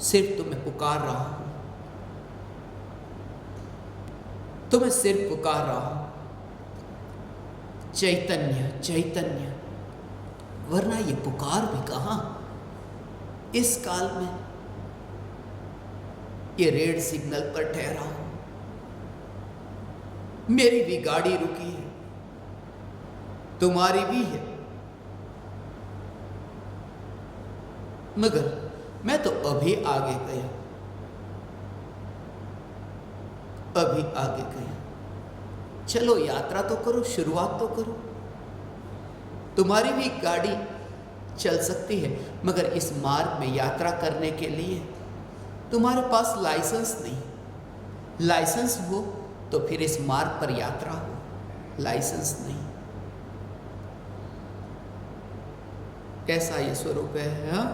सिर्फ तुम्हें पुकार रहा हूं, तुम्हें सिर्फ पुकार रहा हूं, चैतन्य चैतन्य। वरना ये पुकार भी कहां इस काल में। ये रेड सिग्नल पर ठहरा हूं, मेरी भी गाड़ी रुकी है, तुम्हारी भी है, मगर मैं तो अभी आगे गया, अभी आगे गया। चलो यात्रा तो करो, शुरुआत तो करो। तुम्हारी भी गाड़ी चल सकती है, मगर इस मार्ग में यात्रा करने के लिए तुम्हारे पास लाइसेंस नहीं। लाइसेंस हो तो फिर इस मार्ग पर यात्रा हो, लाइसेंस नहीं। कैसा ये स्वरूप है? हाँ,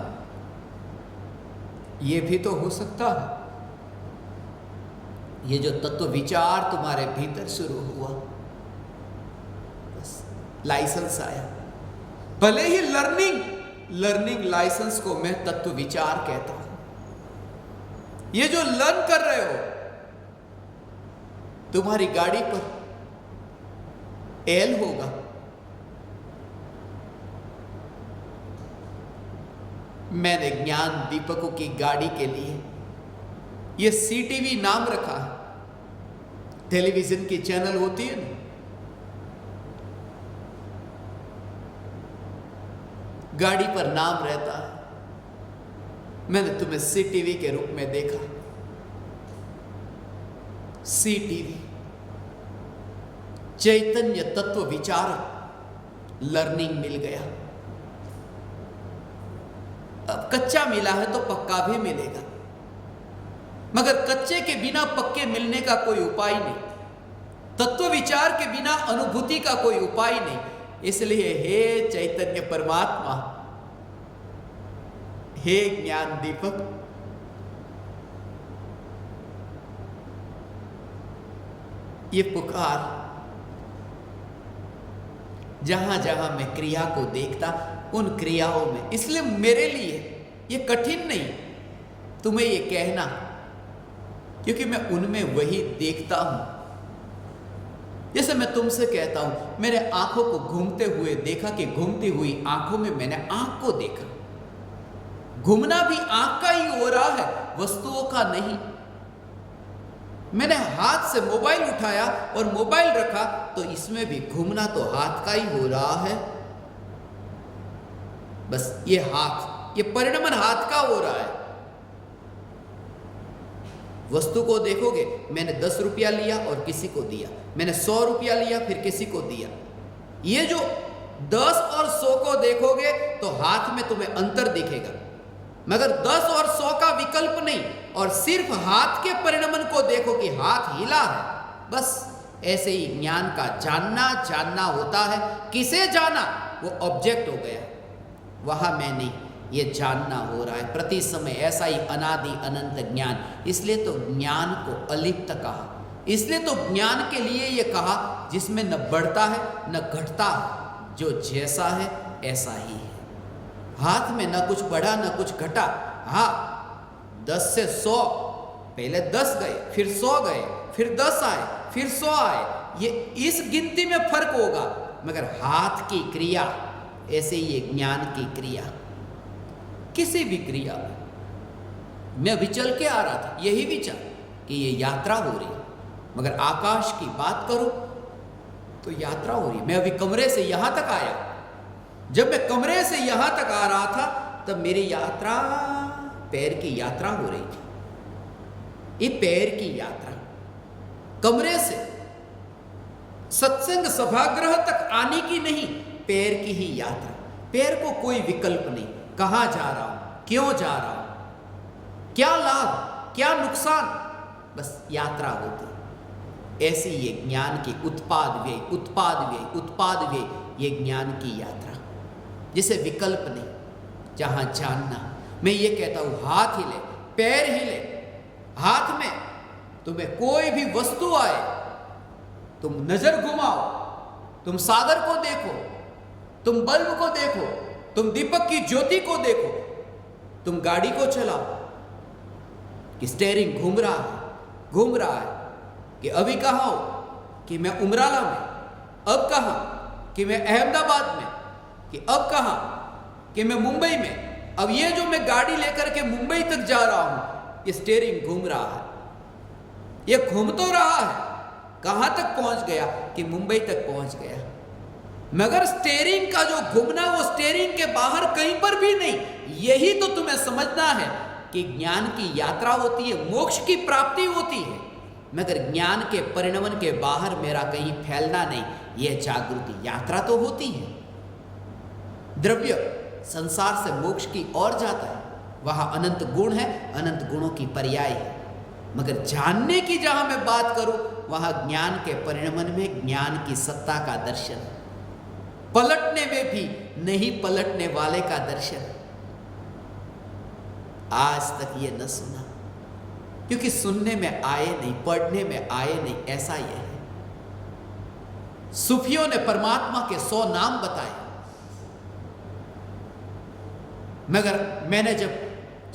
ये भी तो हो सकता है। ये जो तत्व विचार तुम्हारे भीतर शुरू हुआ, बस लाइसेंस आया। भले ही लर्निंग लाइसेंस को मैं तत्व विचार कहता हूं। ये जो लर्न कर रहे हो, तुम्हारी गाड़ी पर एल होगा, मैंने ज्ञान दीपकों की गाड़ी के लिए यह सीटीवी नाम रखा है। टेलीविजन की चैनल होती है ना, गाड़ी पर नाम रहता है। मैंने तुम्हें सीटीवी के रूप में देखा। सीटीवी, चैतन्य तत्व विचारक, लर्निंग मिल गया। अब कच्चा मिला है तो पक्का भी मिलेगा, मगर कच्चे के बिना पक्के मिलने का कोई उपाय नहीं। तत्व विचार के बिना अनुभूति का कोई उपाय नहीं। इसलिए हे चैतन्य परमात्मा, हे ज्ञान दीपक, ये पुकार जहां जहां मैं क्रिया को देखता, उन क्रियाओं में, इसलिए मेरे लिए ये कठिन नहीं तुम्हें ये कहना, क्योंकि मैं उनमें वही देखता हूं। जैसे मैं तुमसे कहता हूं, मेरे आंखों को घूमते हुए देखा कि घूमती हुई आंखों में मैंने आंख को देखा। घूमना भी आंख का ही हो रहा है, वस्तुओं का नहीं। मैंने हाथ से मोबाइल उठाया और मोबाइल रखा, तो इसमें भी घूमना तो हाथ का ही हो रहा है। बस ये हाथ, ये परिणमन हाथ का हो रहा है। वस्तु को देखोगे, मैंने 10 रुपया लिया और किसी को दिया, मैंने 100 रुपया लिया फिर किसी को दिया। ये जो 10 और 100 को देखोगे तो हाथ में तुम्हें अंतर दिखेगा, मगर 10 और 100 का विकल्प नहीं। और सिर्फ हाथ के परिणमन को देखो कि हाथ हिला है, बस ऐसे ही ज्ञान का जानना होता है। किसे जाना? वो ऑब्जेक्ट हो गया, वहां मैं नहीं, ये जानना हो रहा है प्रति समय, ऐसा ही अनादि अनंत ज्ञान। इसलिए तो ज्ञान को अलिप्त कहा, इसलिए तो ज्ञान के लिए ये कहा जिसमें न बढ़ता है न घटता है, जो जैसा है ऐसा ही है। हाथ में न कुछ बढ़ा न कुछ घटा। हाँ, 10 से 100, पहले 10 गए, फिर 100 गए, फिर 10 आए, फिर 100 आए, ये इस गिनती में फर्क होगा, मगर हाथ की क्रिया ऐसे ही है ज्ञान की क्रिया। किसी भी क्रिया में मैं अभी चल के आ रहा था, यही विचार कि ये यात्रा हो रही है, मगर आकाश की बात करो तो यात्रा हो रही है। मैं अभी कमरे से यहां तक आया, जब मैं कमरे से यहां तक आ रहा था तब मेरी यात्रा पैर की यात्रा हो रही थी। ये पैर की यात्रा, कमरे से सत्संग सभागृह तक आने की नहीं, पैर की ही यात्रा। पैर को कोई विकल्प नहीं, कहां जा रहा हूं, क्यों जा रहा हूं, क्या लाभ क्या नुकसान, बस यात्रा होती। ऐसी ये ज्ञान की उत्पाद व्यय ये ज्ञान की यात्रा, जिसे विकल्प नहीं, जहां जानना। मैं ये कहता हूं हाथ हिले, पैर हिले, हाथ में तुम्हें कोई भी वस्तु आए, तुम नजर घुमाओ, तुम सागर को देखो, तुम बल्ब को देखो, तुम दीपक की ज्योति को देखो, तुम गाड़ी को चलाओ कि स्टीयरिंग घूम रहा है कि अभी कहां हो, कि मैं उमराला में, अब कहां कि मैं अहमदाबाद में, कि अब कहां कि मैं मुंबई में। अब ये जो मैं गाड़ी लेकर के मुंबई तक जा रहा हूं, ये स्टीयरिंग घूम रहा है, ये घूम तो रहा है, कहां तक पहुंच गया कि मुंबई तक पहुंच गया, मगर स्टीयरिंग का जो घूमना वो स्टीयरिंग के बाहर कहीं पर भी नहीं। यही तो तुम्हें समझना है कि ज्ञान की यात्रा होती है, मोक्ष की प्राप्ति होती है, मगर ज्ञान के परिणमन के बाहर मेरा कहीं फैलना नहीं, यह जागृति यात्रा तो होती है। द्रव्य संसार से मोक्ष की ओर जाता है, वहां अनंत गुण है, अनंत गुणों की पर्याय है, मगर जानने की जहां मैं बात करूं वहां ज्ञान के परिणमन में ज्ञान की सत्ता का दर्शन, पलटने में भी नहीं पलटने वाले का दर्शन। आज तक ये न सुना, क्योंकि सुनने में आए नहीं, पढ़ने में आए नहीं, ऐसा यह है। सूफियों ने परमात्मा के 100 नाम बताए, मगर मैंने जब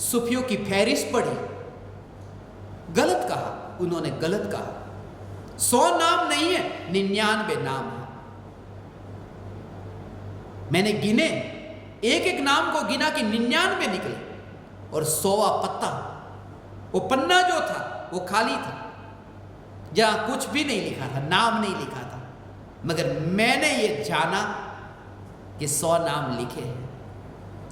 सूफियों की फहरिस्त पढ़ी, गलत कहा, उन्होंने गलत कहा। 100 नाम नहीं है, 99 नाम है। मैंने गिने, एक एक नाम को गिना कि 99 निकले, और 100वां पत्ता, वो पन्ना जो था वो खाली था, जहां कुछ भी नहीं लिखा था, नाम नहीं लिखा था, मगर मैंने ये जाना कि 100 नाम लिखे हैं।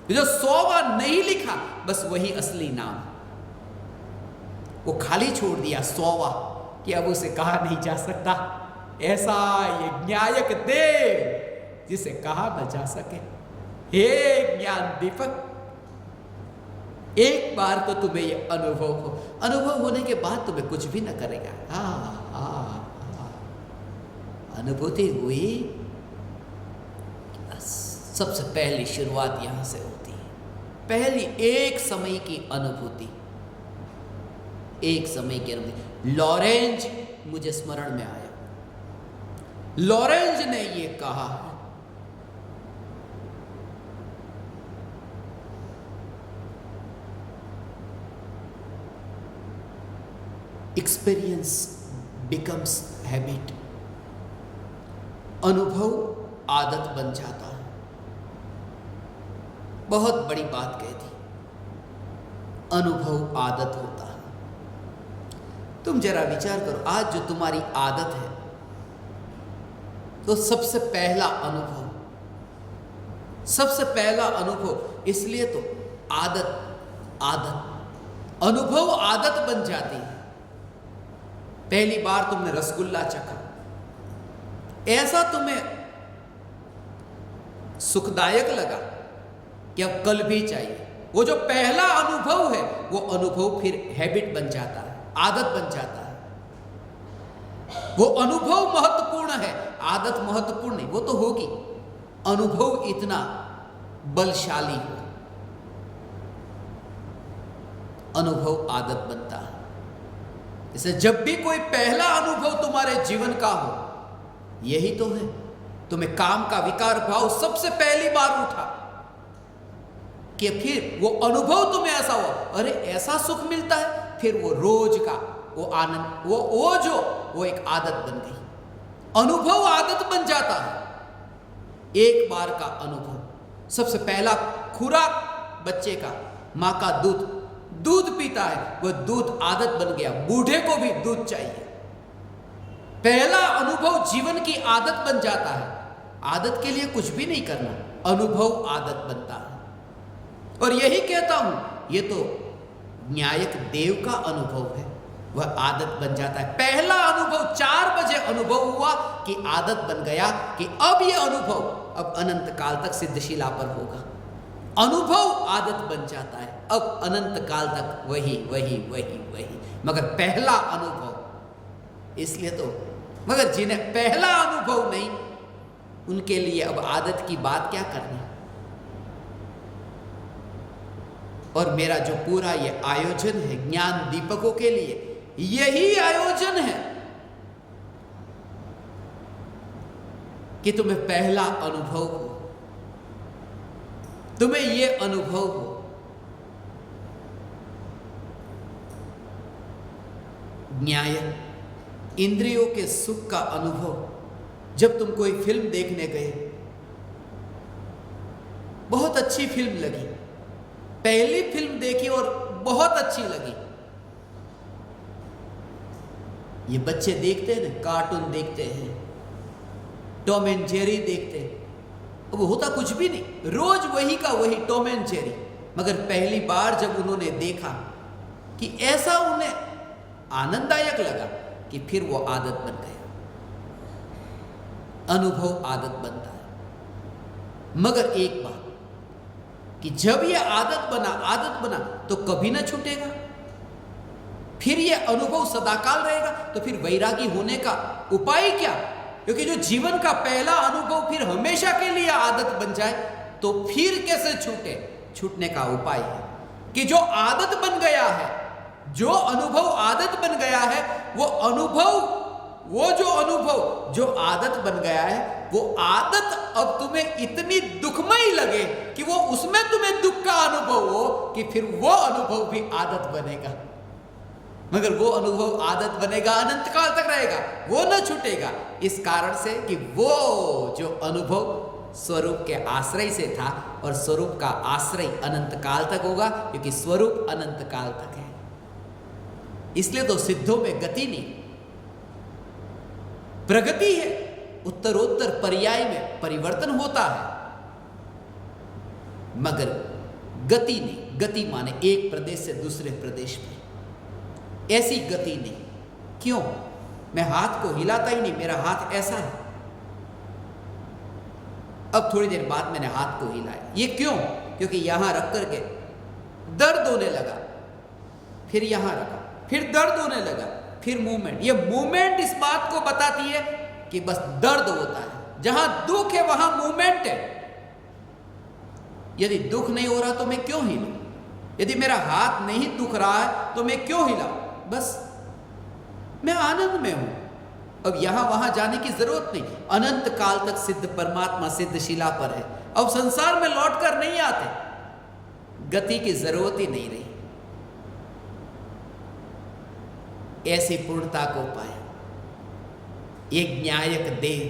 जो 100वां नहीं लिखा, बस वही असली नाम, वो खाली छोड़ दिया 100वां, कि अब उसे कहा नहीं जा सकता। ऐसा ये न्यायक देव जिसे कहा न जा सके। हे ज्ञान दीपक, एक बार तो तुम्हें ये अनुभव हो, अनुभव होने के बाद तुम्हें कुछ भी न करेगा। अनुभूति हुई, सबसे पहली शुरुआत यहां से होती है। पहली एक समय की अनुभूति, एक समय की अनुभूति। लॉरेंज मुझे स्मरण में आया, लॉरेंज ने ये कहा, एक्सपीरियंस बिकम्स हैबिट, अनुभव आदत बन जाता है। बहुत बड़ी बात कह दी, अनुभव आदत होता है। तुम जरा विचार करो, आज जो तुम्हारी आदत है, तो सबसे पहला अनुभव, इसलिए तो आदत अनुभव आदत बन जाती है। पहली बार तुमने रसगुल्ला चखा, ऐसा तुम्हें सुखदायक लगा कि अब कल भी चाहिए। वो जो पहला अनुभव है, वो अनुभव फिर हैबिट बन जाता है, आदत बन जाता है। वो अनुभव महत्वपूर्ण है, आदत महत्वपूर्ण नहीं। वो तो होगी, अनुभव इतना बलशाली हो, अनुभव आदत बनता है। जैसे जब भी कोई पहला अनुभव तुम्हारे जीवन का हो, यही तो है, तुम्हें काम का विकार भाव सबसे पहली बार उठा, कि फिर वो अनुभव तुम्हें ऐसा हुआ, अरे ऐसा सुख मिलता है, फिर वो रोज का वो आनंद, वो एक आदत बन गई। अनुभव आदत बन जाता है। एक बार का अनुभव, सबसे पहला खुराक बच्चे का मां का दूध पीता है, वो दूध आदत बन गया, बूढ़े को भी दूध चाहिए। पहला अनुभव जीवन की आदत बन जाता है। आदत के लिए कुछ भी नहीं करना, अनुभव आदत बनता है। और यही कहता हूं, ये तो न्यायक देव का अनुभव है, वह आदत बन जाता है। पहला अनुभव 4 बजे अनुभव हुआ कि आदत बन गया कि अब यह अनुभव अब अनंत काल तक सिद्धशिला पर होगा। अनुभव आदत बन जाता है, अब अनंत काल तक वही। मगर पहला अनुभव, इसलिए तो, मगर जिन्हें पहला अनुभव नहीं, उनके लिए अब आदत की बात क्या करनी। और मेरा जो पूरा ये आयोजन है ज्ञान दीपकों के लिए, यही आयोजन है कि तुम्हें पहला अनुभव हो, तुम्हें ये अनुभव हो। न्याय इंद्रियों के सुख का अनुभव। जब तुम कोई फिल्म देखने गए, बहुत अच्छी फिल्म लगी, पहली फिल्म देखी और बहुत अच्छी लगी। ये बच्चे देखते हैं ना, कार्टून देखते हैं, टॉम एंड जेरी देखते हैं, अब होता कुछ भी नहीं, रोज वही का वही टॉम एंड जेरी। मगर पहली बार जब उन्होंने देखा कि ऐसा उन्हें आनंददायक लगा कि फिर वो आदत बन गया। अनुभव आदत बनता है। मगर एक बात कि जब ये आदत बना तो कभी ना छूटेगा, फिर ये अनुभव सदाकाल रहेगा। तो फिर वैरागी होने का उपाय क्या? क्योंकि जो जीवन का पहला अनुभव फिर हमेशा के लिए आदत बन जाए तो फिर कैसे छूटे? छूटने का उपाय है कि जो आदत बन गया है, जो अनुभव आदत बन गया है, वो जो आदत बन गया है, वो आदत अब तुम्हें इतनी दुखमयी लगे कि वो उसमें तुम्हें दुख का अनुभव हो कि फिर वो अनुभव भी आदत बनेगा। मगर वो अनुभव आदत बनेगा, अनंत काल तक रहेगा, वो न छूटेगा। इस कारण से कि वो जो अनुभव स्वरूप के आश्रय से था, और स्वरूप का आश्रय अनंत काल तक होगा, क्योंकि स्वरूप अनंत काल तक है। इसलिए तो सिद्धों में गति नहीं, प्रगति है। उत्तरोत्तर पर्याय में परिवर्तन होता है, मगर गति नहीं। गति माने एक प्रदेश से दूसरे प्रदेश में, ऐसी गति नहीं। क्यों? मैं हाथ को हिलाता ही नहीं, मेरा हाथ ऐसा है। अब थोड़ी देर बाद मैंने हाथ को हिलाया, ये क्यों? क्योंकि यहां रख करके दर्द होने लगा, फिर यहां रखा, फिर दर्द होने लगा, फिर मूवमेंट। ये मूवमेंट इस बात को बताती है कि बस दर्द होता है। जहां दुख है वहां मूवमेंट है। यदि दुख नहीं हो रहा तो मैं क्यों हिलाऊं? यदि मेरा हाथ नहीं दुख रहा है तो मैं क्यों हिलाऊं? बस मैं आनंद में हूं। अब यहां वहां जाने की जरूरत नहीं। अनंत काल तक सिद्ध परमात्मा सिद्ध शिला पर है। अब संसार में लौट कर नहीं आते, गति की जरूरत ही नहीं रही। ऐसी पूर्णता को पाया एक न्यायक देव।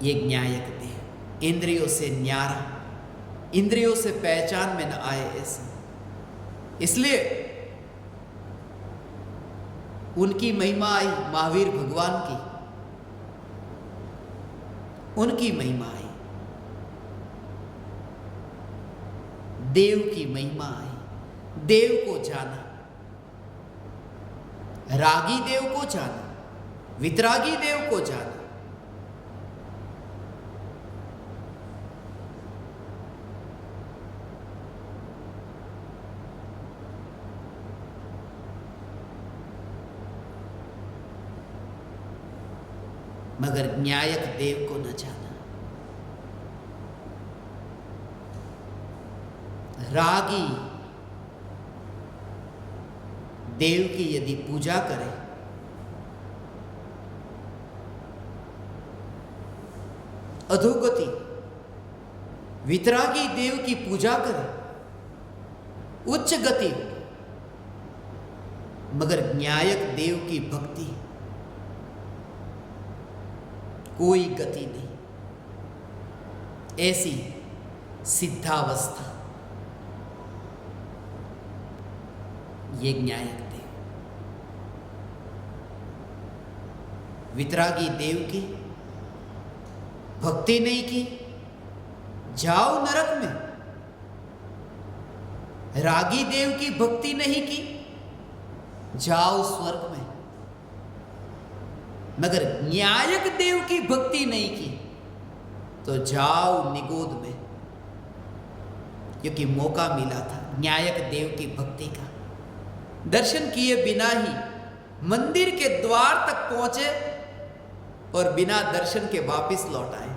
ये न्यायक देव इंद्रियों से न्यारा, इंद्रियों से पहचान में न आए ऐसे। इसलिए उनकी महिमा आई, महावीर भगवान की उनकी महिमा आई, देव की महिमा आई। देव को जाना, रागी देव को जाना, वितरागी देव को जाना। मगर न्यायक देव को न जाना। रागी देव की यदि पूजा करे, अधोगति वितरागी देव की पूजा करे, उच्च गति, मगर न्यायक देव की भक्ति कोई गति नहीं। ऐसी सिद्धावस्था ये न्यायक देव। वितरागी देव की भक्ति नहीं की, जाओ नरक में। रागी देव की भक्ति नहीं की, जाओ स्वर्ग में। मगर न्यायक देव की भक्ति नहीं की तो जाओ निगोद में, क्योंकि मौका मिला था न्यायक देव की भक्ति का। दर्शन किए बिना ही मंदिर के द्वार तक पहुंचे और बिना दर्शन के वापस लौट आए।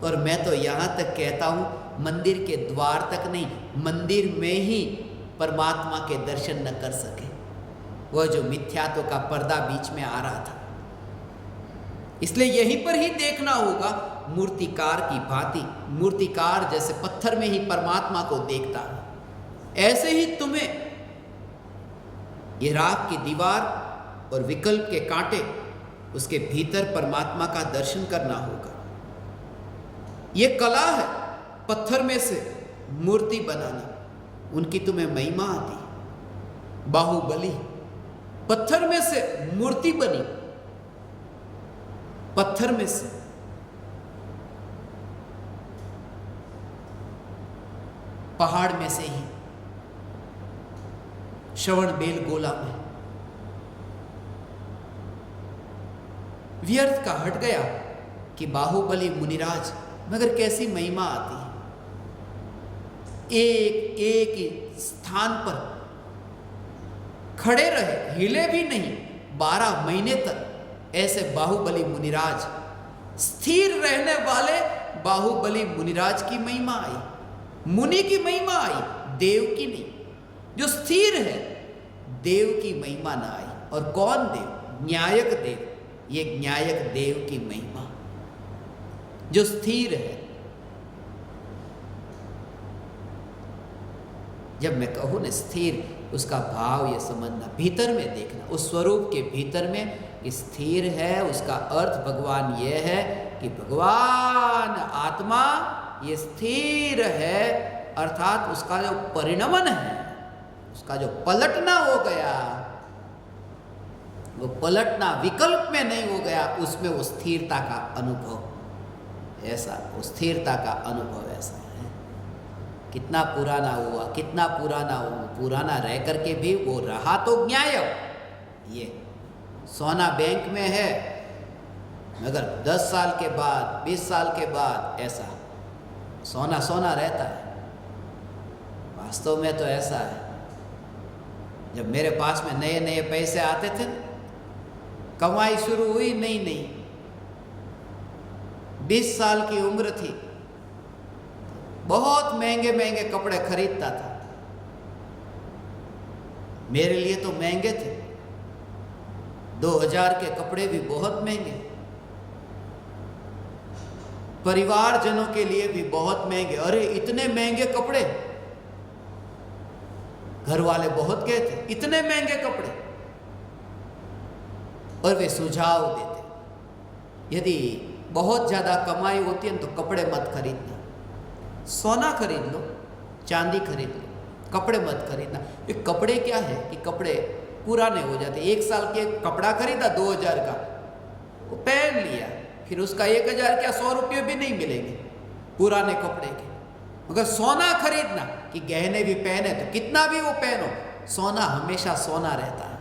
और मैं तो यहां तक कहता हूं, मंदिर के द्वार तक नहीं, मंदिर में ही परमात्मा के दर्शन न कर सके। वह जो मिथ्यात्व का पर्दा बीच में आ रहा था, इसलिए यहीं पर ही देखना होगा मूर्तिकार की भांति। मूर्तिकार जैसे पत्थर में ही परमात्मा को देखता है, ऐसे ही तुम्हें ये राख की दीवार और विकल्प के कांटे, उसके भीतर परमात्मा का दर्शन करना होगा। ये कला है पत्थर में से मूर्ति बनाना, उनकी तुम्हें महिमा आती। बाहुबली पत्थर में से मूर्ति बनी, पत्थर में से। पहाड़ में से ही, श्रवण बेल गोला में। व्यर्थ का हट गया कि बाहुबली मुनिराज, मगर कैसी महिमा आती है। एक एक स्थान पर खड़े रहे, हिले भी नहीं 12 महीने तक। ऐसे बाहुबली मुनिराज, स्थिर रहने वाले बाहुबली मुनिराज की महिमा आई, मुनि की महिमा आई, देव की नहीं। जो स्थिर है, देव की महिमा ना आई। और कौन देव? न्यायक देव। ये न्यायक देव की महिमा जो स्थिर है। जब मैं कहूं ना स्थिर, उसका भाव ये समझना, भीतर में देखना, उस स्वरूप के भीतर में स्थिर है। उसका अर्थ भगवान ये है कि भगवान आत्मा ये स्थिर है, अर्थात उसका जो परिणमन है, उसका जो पलटना हो गया, वो पलटना विकल्प में नहीं हो गया, उसमें वो स्थिरता का अनुभव ऐसा, वो स्थिरता का अनुभव ऐसा है। कितना पुराना हुआ, कितना पुराना हुआ, पुराना रह करके भी वो रहा तो न्यायक। ये सोना बैंक में है, मगर 10 साल के बाद, 20 साल के बाद ऐसा सोना सोना रहता है। वास्तव में तो ऐसा है, जब मेरे पास में नए नए पैसे आते थे, कमाई शुरू हुई नई नई, 20 साल की उम्र थी, बहुत महंगे महंगे कपड़े खरीदता था। मेरे लिए तो महंगे थे, 2000 के कपड़े भी बहुत महंगे, परिवारजनों के लिए भी बहुत महंगे। अरे इतने महंगे कपड़े, घर वाले बहुत कहते, इतने महंगे कपड़े। और वे सुझाव देते, यदि बहुत ज़्यादा कमाई होती है तो कपड़े मत खरीदना, सोना खरीद लो, चांदी खरीद लो, कपड़े मत खरीदना। ये कपड़े क्या है कि कपड़े पुराने हो जाते। 1 साल के कपड़ा खरीदा 2000 का, वो पहन लिया, फिर उसका 1000 क्या 100 रुपये भी नहीं मिलेंगे पुराने कपड़े के। मगर सोना खरीदना कि गहने भी पहने तो कितना भी वो पहनो, सोना हमेशा सोना रहता है।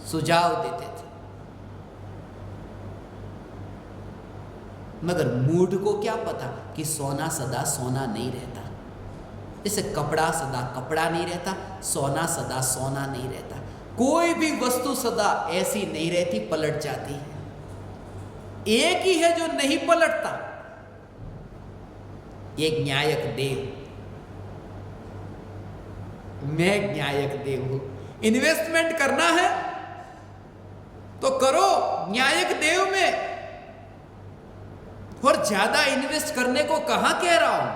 सुझाव देते थे। मगर मूढ़ को क्या पता कि सोना सदा सोना नहीं रहता। जैसे कपड़ा सदा कपड़ा नहीं रहता, सोना सदा सोना नहीं रहता। कोई भी वस्तु सदा ऐसी नहीं रहती, पलट जाती है। एक ही है जो नहीं पलटता, ये न्यायक देव। मैं न्यायक देव हूं। इन्वेस्टमेंट करना है तो करो न्यायक देव में, और ज्यादा इन्वेस्ट करने को कहां कह रहा हूं।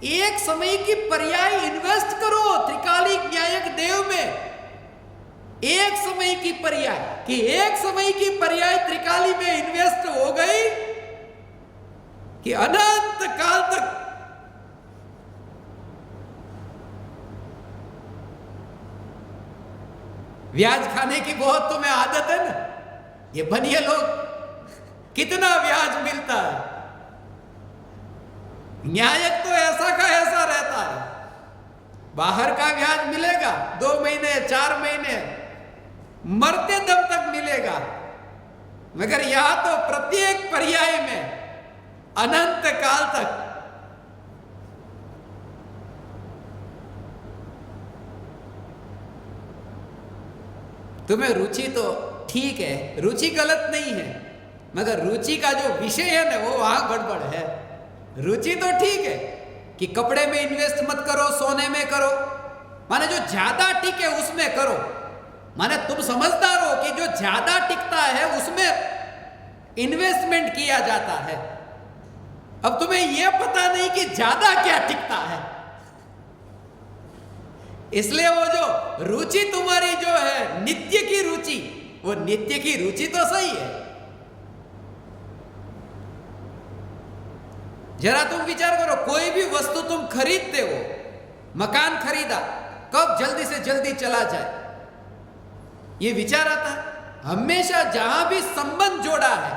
एक समय की पर्याय इन्वेस्ट करो त्रिकाली न्यायक देव में। एक समय की पर्याय कि एक समय की पर्याय त्रिकाली में इन्वेस्ट हो गई कि अनंत काल तक ब्याज खाने की बहुत तुम्हें आदत है ना। ये बनिए लोग, कितना ब्याज मिलता है। न्यायक तो ऐसा का ऐसा रहता है, बाहर का ब्याज मिलेगा 2 महीने 4 महीने मरते दम तक मिलेगा, मगर यहां तो प्रत्येक पर्याय में अनंत काल तक। तुम्हें रुचि तो ठीक है, रुचि गलत नहीं है, मगर रुचि का जो विषय है ना वो वहां गड़बड़ है। रुचि तो ठीक है कि कपड़े में इन्वेस्ट मत करो, सोने में करो, माने जो ज्यादा टिके उसमें करो। माने तुम समझदार हो कि जो ज्यादा टिकता है उसमें इन्वेस्टमेंट किया जाता है। अब तुम्हें यह पता नहीं कि ज्यादा क्या टिकता है, इसलिए वो जो रुचि तुम्हारी जो है नित्य की रुचि, वो नित्य की रुचि तो सही है। जरा तुम विचार करो, कोई भी वस्तु तुम खरीदते हो, मकान खरीदा, कब जल्दी से जल्दी चला जाए ये विचार आता है। हमेशा जहां भी संबंध जोड़ा है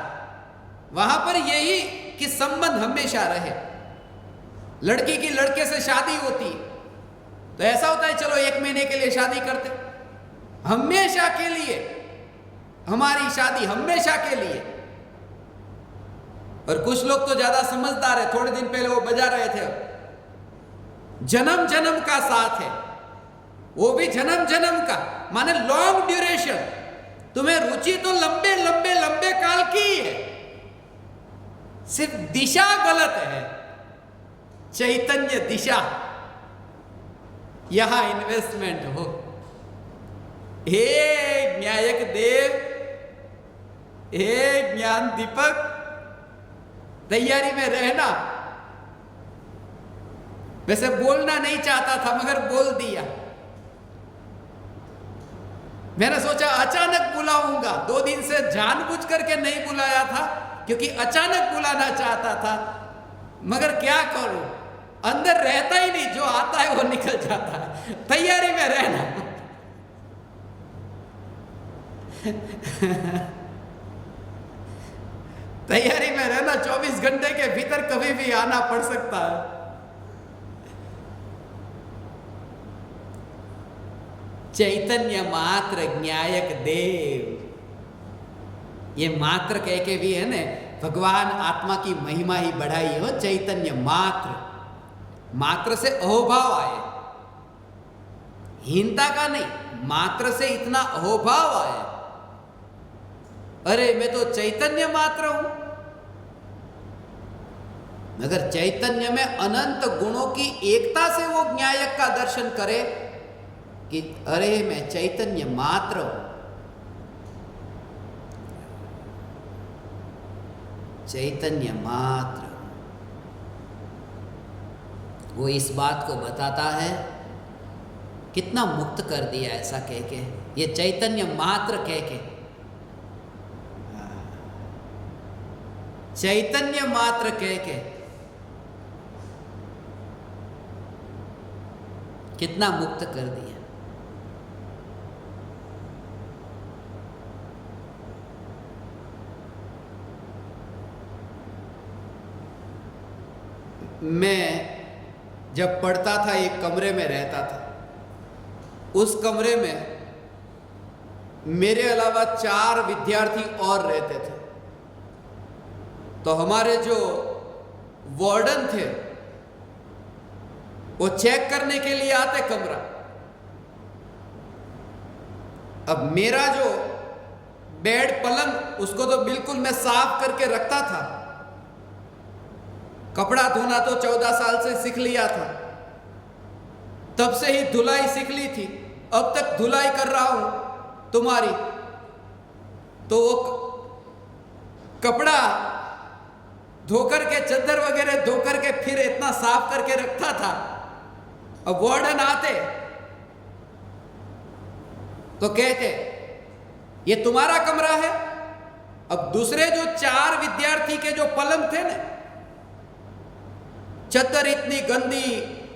वहां पर यही कि संबंध हमेशा रहे। लड़की की लड़के से शादी होती है तो ऐसा होता है चलो 1 महीने के लिए शादी करते, हमेशा के लिए हमारी शादी, हमेशा के लिए। और कुछ लोग तो ज्यादा समझदार है, थोड़े दिन पहले वो बजा रहे थे जन्म जन्म का साथ है, वो भी जन्म जन्म का, माने लॉन्ग ड्यूरेशन। तुम्हें रुचि तो लंबे लंबे लंबे काल की है, सिर्फ दिशा गलत है। चैतन्य दिशा, यहां इन्वेस्टमेंट हो। हे न्यायक देव, हे ज्ञान दीपक, तैयारी में रहना। वैसे बोलना नहीं चाहता था मगर बोल दिया। मैंने सोचा अचानक बुलाऊंगा, 2 दिन से जानबूझ करके नहीं बुलाया था क्योंकि अचानक बुलाना चाहता था, मगर क्या करूं, अंदर रहता ही नहीं, जो आता है वो निकल जाता है। तैयारी में रहना। तैयारी में रहना, 24 घंटे के भीतर कभी भी आना पड़ सकता है। चैतन्य मात्र न्यायक देव, ये मात्र कह के भी है ने, भगवान आत्मा की महिमा ही बढ़ाई हो। चैतन्य मात्र, मात्र से अहोभाव आए, हीनता का नहीं, मात्र से इतना अहोभाव आए। अरे मैं तो चैतन्य मात्र हूं, मगर चैतन्य में अनंत गुणों की एकता से वो न्यायक का दर्शन करे कि अरे मैं चैतन्य मात्र हूं। चैतन्य मात्र, वो इस बात को बताता है, कितना मुक्त कर दिया ऐसा कह के, ये चैतन्य मात्र कह के। चैतन्य मात्र कह के कितना मुक्त कर दिया। मैं जब पढ़ता था एक कमरे में रहता था, उस कमरे में मेरे अलावा 4 विद्यार्थी और रहते थे। तो हमारे जो वार्डन थे वो चेक करने के लिए आते कमरा। अब मेरा जो बेड पलंग उसको तो बिल्कुल मैं साफ करके रखता था। कपड़ा धोना तो 14 साल से सीख लिया था, तब से ही धुलाई सीख ली थी। अब तक धुलाई कर रहा हूं तुम्हारी। तो वो कपड़ा धोकर के, चादर वगैरह धोकर के फिर इतना साफ करके रखता था। अब वार्डन आते तो कहते ये तुम्हारा कमरा है। अब दूसरे जो 4 विद्यार्थी के जो पलंग थे ना, चादर इतनी गंदी,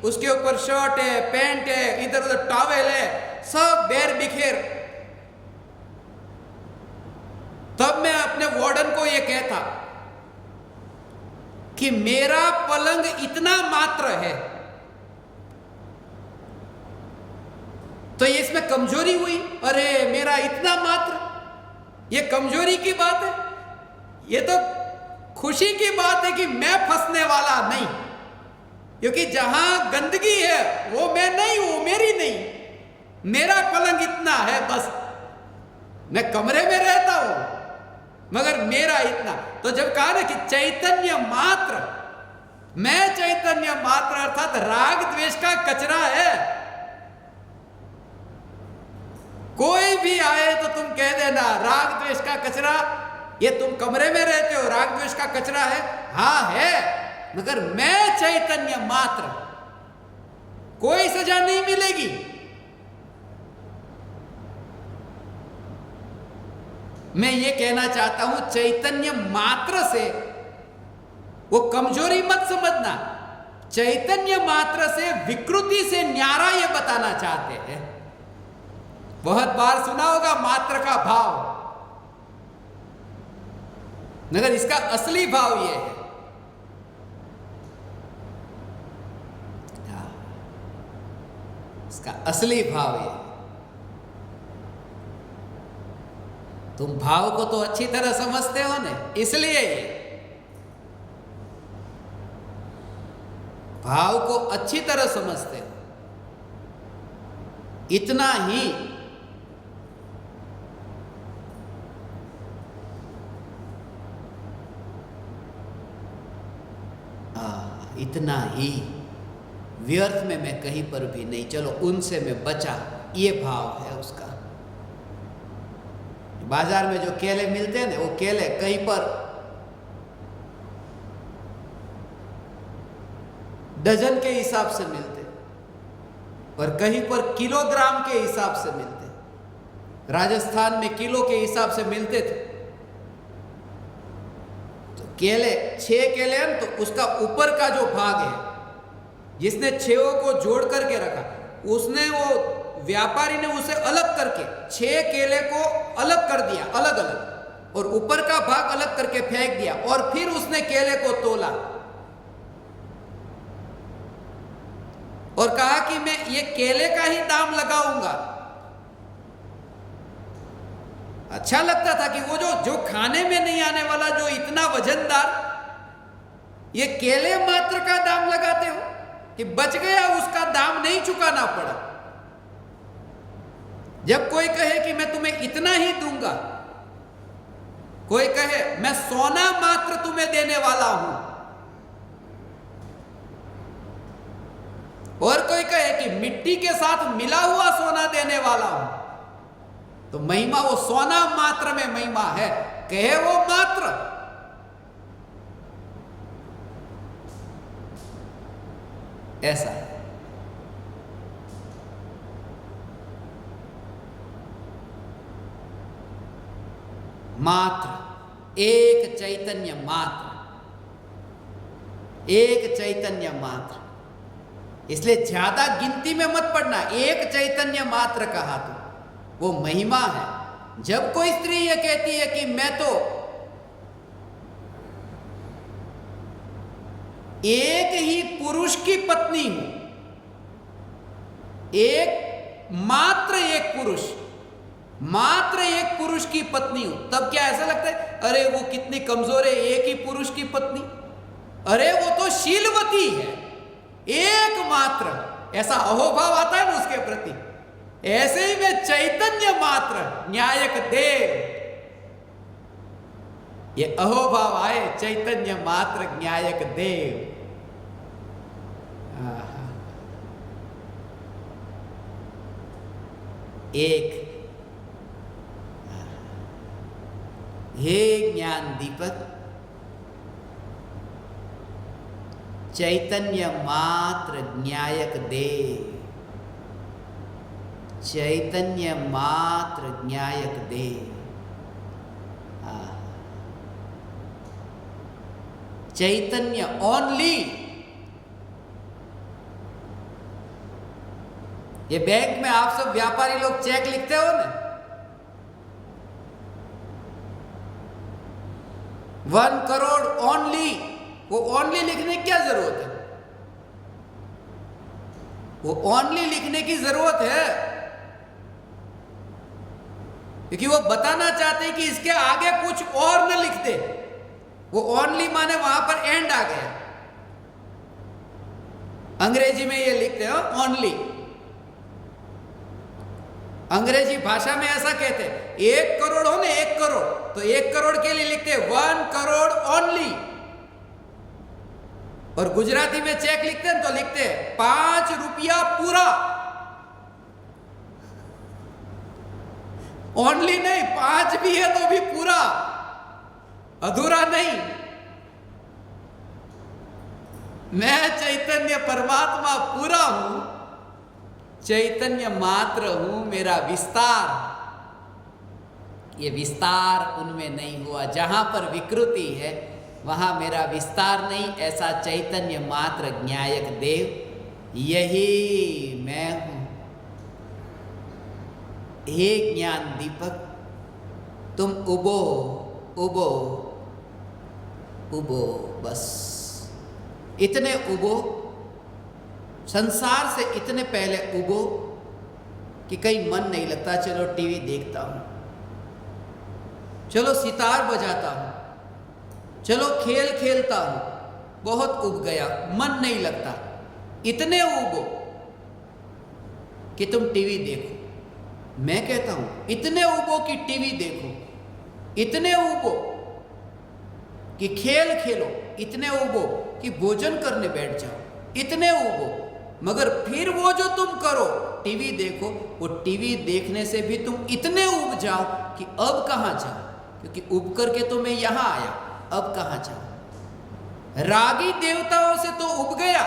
उसके ऊपर शर्ट है, पैंट है, इधर उधर टॉवेल है, सब बेर बिखेर। तब मैं अपने वार्डन को यह कहता कि मेरा पलंग इतना मात्र है, तो ये इसमें कमजोरी हुई। अरे मेरा इतना मात्र, ये कमजोरी की बात है? ये तो खुशी की बात है कि मैं फंसने वाला नहीं, क्योंकि जहां गंदगी है वो मैं नहीं हूं, मेरी नहीं। मेरा पलंग इतना है बस, मैं कमरे में रहता हूं मगर मेरा इतना। तो जब कहा ना कि चैतन्य मात्र, मैं चैतन्य मात्र अर्थात राग द्वेष का कचरा है। कोई भी आए तो तुम कह देना राग द्वेष का कचरा, ये तुम कमरे में रहते हो, राग द्वेष का कचरा है। हाँ है, मगर मैं चैतन्य मात्र, कोई सजा नहीं मिलेगी। मैं ये कहना चाहता हूं, चैतन्य मात्र से वो कमजोरी मत समझना। चैतन्य मात्र से, विकृति से न्यारा ये बताना चाहते हैं। बहुत बार सुना होगा मात्र का भाव, मगर इसका असली भाव ये है। इसका असली भाव ये, तुम भाव को तो अच्छी तरह समझते हो ना, इसलिए ये भाव को अच्छी तरह समझते हो। इतना ही इतना ही व्यर्थ में मैं कहीं पर भी नहीं, चलो उनसे मैं बचा, ये भाव है उसका। बाजार में जो केले मिलते हैं ना, वो केले कहीं पर डजन के हिसाब से मिलते और कहीं पर किलोग्राम के हिसाब से मिलते। राजस्थान में किलो के हिसाब से मिलते थे। तो केले 6 केले हैं, तो उसका ऊपर का जो भाग है, जिसने 6 को जोड़ करके रखा, उसने वो व्यापारी ने उसे अलग करके 6 केले को अलग कर दिया, अलग अलग, और ऊपर का भाग अलग करके फेंक दिया, और फिर उसने केले को तोला और कहा कि मैं ये केले का ही दाम लगाऊंगा। अच्छा लगता था कि वो जो खाने में नहीं आने वाला, जो इतना वजनदार, ये केले मात्र का दाम लगाते हो कि बच गया, उसका दाम नहीं चुकाना पड़ा। जब कोई कहे कि मैं तुम्हें इतना ही दूंगा, कोई कहे मैं सोना मात्र तुम्हें देने वाला हूं, और कोई कहे कि मिट्टी के साथ मिला हुआ सोना देने वाला हूं, तो महिमा वो सोना मात्र में महिमा है। कहे वो मात्र, ऐसा है। मात्र, एक चैतन्य मात्र, एक चैतन्य मात्र। इसलिए ज्यादा गिनती में मत पड़ना। एक चैतन्य मात्र कहा तो वो महिमा है। जब कोई स्त्री ये कहती है कि मैं तो एक ही पुरुष की पत्नी हूं, मात्र एक पुरुष की पत्नी हूं, तब क्या ऐसा लगता है अरे वो कितनी कमजोर है, एक ही पुरुष की पत्नी? अरे वो तो शीलवती है, एकमात्र, ऐसा अहोभाव आता है ना उसके प्रति, ऐसे ही मैं चैतन्य मात्र न्यायक देव, ये अहोभाव आए, चैतन्य मात्र न्यायक देव। एक, हे ज्ञान दीपक, चैतन्य मात्र न्यायक देव, चैतन्य मात्र न्यायक देव। चैतन्य ओनली। ये बैंक में आप सब व्यापारी लोग चेक लिखते हो ना, 1 करोड़ ओनली, वो ओनली लिखने की क्या जरूरत है? वो ओनली लिखने की जरूरत है क्योंकि वो बताना चाहते हैं कि इसके आगे कुछ और न लिख दे। वो ओनली माने वहां पर एंड आ गया। अंग्रेजी में ये लिखते हैं ओनली, अंग्रेजी भाषा में ऐसा कहते हैं। 1 करोड़ हो ना, 1 करोड़, तो 1 करोड़ के लिए लिखते हैं 1 करोड़ ओनली। और गुजराती में चेक लिखते हैं तो लिखते हैं 5 रुपया पूरा। ओनली नहीं, 5 भी है तो भी पूरा, अधूरा नहीं। मैं चैतन्य परमात्मा पूरा हूं, चैतन्य मात्र हूं, मेरा विस्तार, ये विस्तार उनमें नहीं हुआ। जहां पर विकृति है वहां मेरा विस्तार नहीं, ऐसा चैतन्य मात्र न्यायक देव, यही मैं हूं। हे ज्ञान दीपक, तुम उबो उबो उबो, बस इतने उबो, संसार से इतने पहले उबो कि कहीं मन नहीं लगता, चलो टीवी देखता हूं, चलो सितार बजाता हूं, चलो खेल खेलता हूं, बहुत उब गया, मन नहीं लगता। इतने उबो कि तुम टीवी देखो। मैं कहता हूं इतने उबो कि टीवी देखो, इतने उबो कि खेल खेलो, इतने उबो कि भोजन करने बैठ जाओ, इतने उबो। मगर फिर वो जो तुम करो, टीवी देखो, वो टीवी देखने से भी तुम इतने उब जाओ कि अब कहां जाओ, क्योंकि उब करके तो मैं यहां आया, अब कहां जाओ। रागी देवताओं से तो उब गया,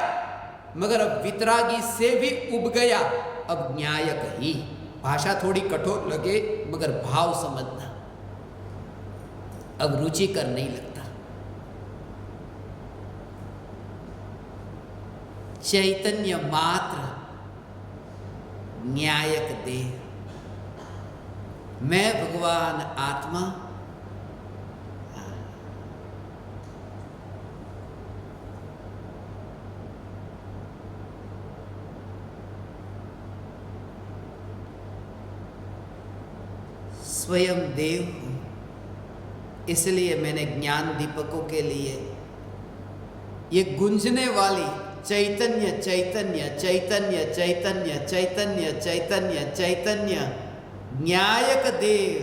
मगर अब वितरागी से भी उब गया, अब न्यायक ही। भाषा थोड़ी कठोर लगे मगर भाव समझना, अब रुचिकर नहीं लगता। चैतन्य मात्र न्यायक देह, मैं भगवान आत्मा, स्वयं देव हूं। इसलिए मैंने ज्ञान दीपकों के लिए ये गुंजने वाली चैतन्य चैतन्य चैतन्य चैतन्य चैतन्य चैतन्य चैतन्य न्यायक देव,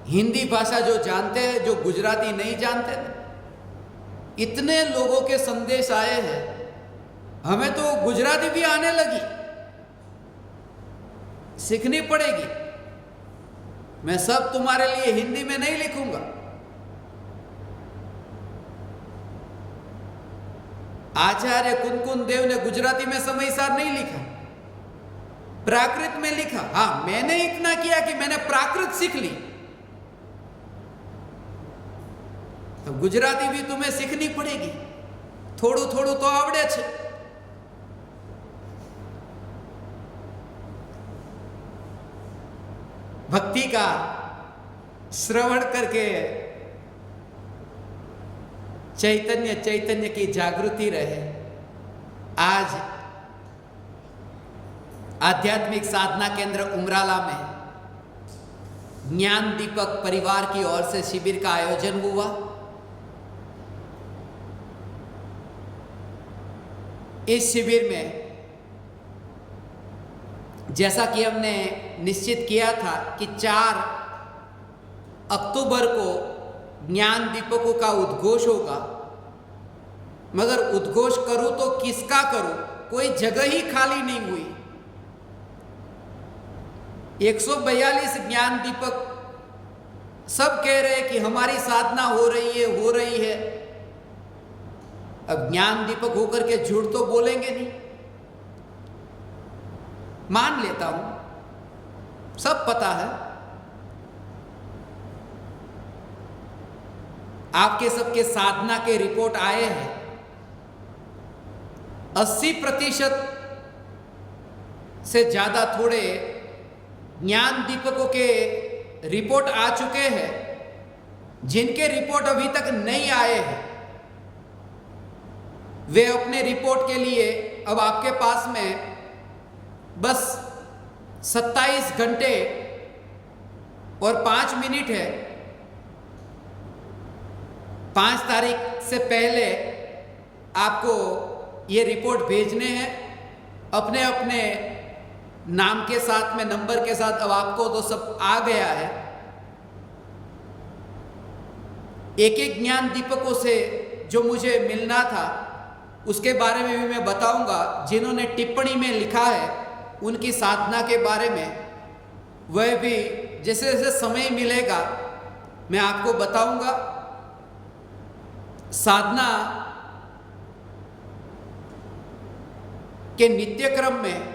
हिंदी भाषा जो जानते हैं, जो गुजराती नहीं जानते, इतने लोगों के संदेश आए हैं, हमें तो गुजराती भी आने लगी, सीखनी पड़ेगी। मैं सब तुम्हारे लिए हिंदी में नहीं लिखूंगा। आचार्य कुनकुन देव ने गुजराती में समयसार नहीं लिखा, प्राकृत में लिखा। हां, मैंने इतना किया कि मैंने प्राकृत सीख ली, तो गुजराती भी तुम्हें सीखनी पड़ेगी। थोड़ू थोड़ू तो आवड़े छे। भक्ति का श्रवण करके चैतन्य चैतन्य की जागृति रहे। आज आध्यात्मिक साधना केंद्र उमराला में ज्ञान दीपक परिवार की ओर से शिविर का आयोजन हुआ। इस शिविर में जैसा कि हमने निश्चित किया था कि 4 अक्टूबर को ज्ञान दीपकों का उद्घोष होगा, मगर उद्घोष करूं तो किसका करूं, कोई जगह ही खाली नहीं हुई। 142 ज्ञान दीपक सब कह रहे हैं कि हमारी साधना हो रही है। अब ज्ञान दीपक होकर के झूठ तो बोलेंगे नहीं, मान लेता हूं, सब पता है। आपके सबके साधना के रिपोर्ट आए हैं, 80% से ज्यादा थोड़े ज्ञान दीपकों के रिपोर्ट आ चुके हैं। जिनके रिपोर्ट अभी तक नहीं आए हैं वे अपने रिपोर्ट के लिए अब आपके पास में बस 27 घंटे और 5 मिनट है। 5 तारीख से पहले आपको ये रिपोर्ट भेजने हैं अपने अपने नाम के साथ में, नंबर के साथ। अब आपको तो सब आ गया है। एक एक ज्ञान दीपकों से जो मुझे मिलना था उसके बारे में भी मैं बताऊंगा। जिन्होंने टिप्पणी में लिखा है उनकी साधना के बारे में, वह भी जैसे जैसे समय मिलेगा मैं आपको बताऊंगा। साधना के नित्यक्रम में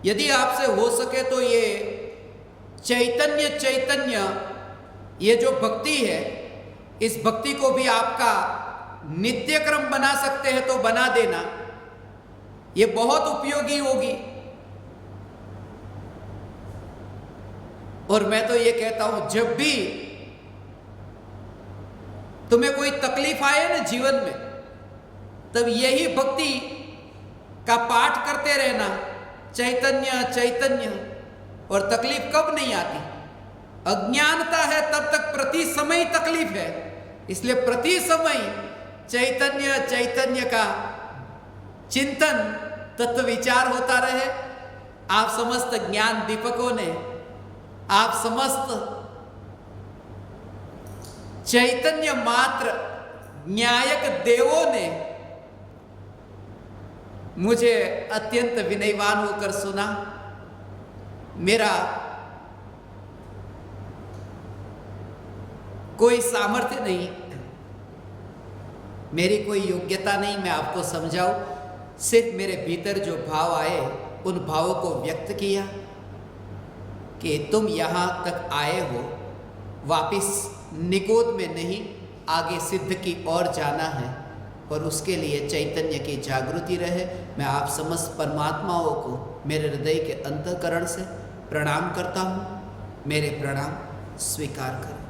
यदि आपसे हो सके तो ये चैतन्य ये जो भक्ति है, इस भक्ति को भी आपका नित्यक्रम बना सकते हैं तो बना देना, ये बहुत उपयोगी होगी। और मैं तो ये कहता हूं, जब भी तुम्हें कोई तकलीफ आए ना जीवन में, तब यही भक्ति का पाठ करते रहना, चैतन्य। और तकलीफ कब नहीं आती? अज्ञानता है तब तक प्रति समय तकलीफ है। इसलिए प्रति समय चैतन्य का चिंतन, तत्व विचार होता रहे। आप समस्त ज्ञान दीपकों ने, आप समस्त चैतन्य मात्र न्यायक देवों ने मुझे अत्यंत विनयवान होकर सुना। मेरा कोई सामर्थ्य नहीं, मेरी कोई योग्यता नहीं मैं आपको समझाऊं। सिर्फ मेरे भीतर जो भाव आए उन भावों को व्यक्त किया कि तुम यहाँ तक आए हो, वापिस निकोद में नहीं, आगे सिद्ध की ओर जाना है। और उसके लिए चैतन्य की जागृति रहे। मैं आप समस्त परमात्माओं को मेरे हृदय के अंतःकरण से प्रणाम करता हूँ। मेरे प्रणाम स्वीकार करें।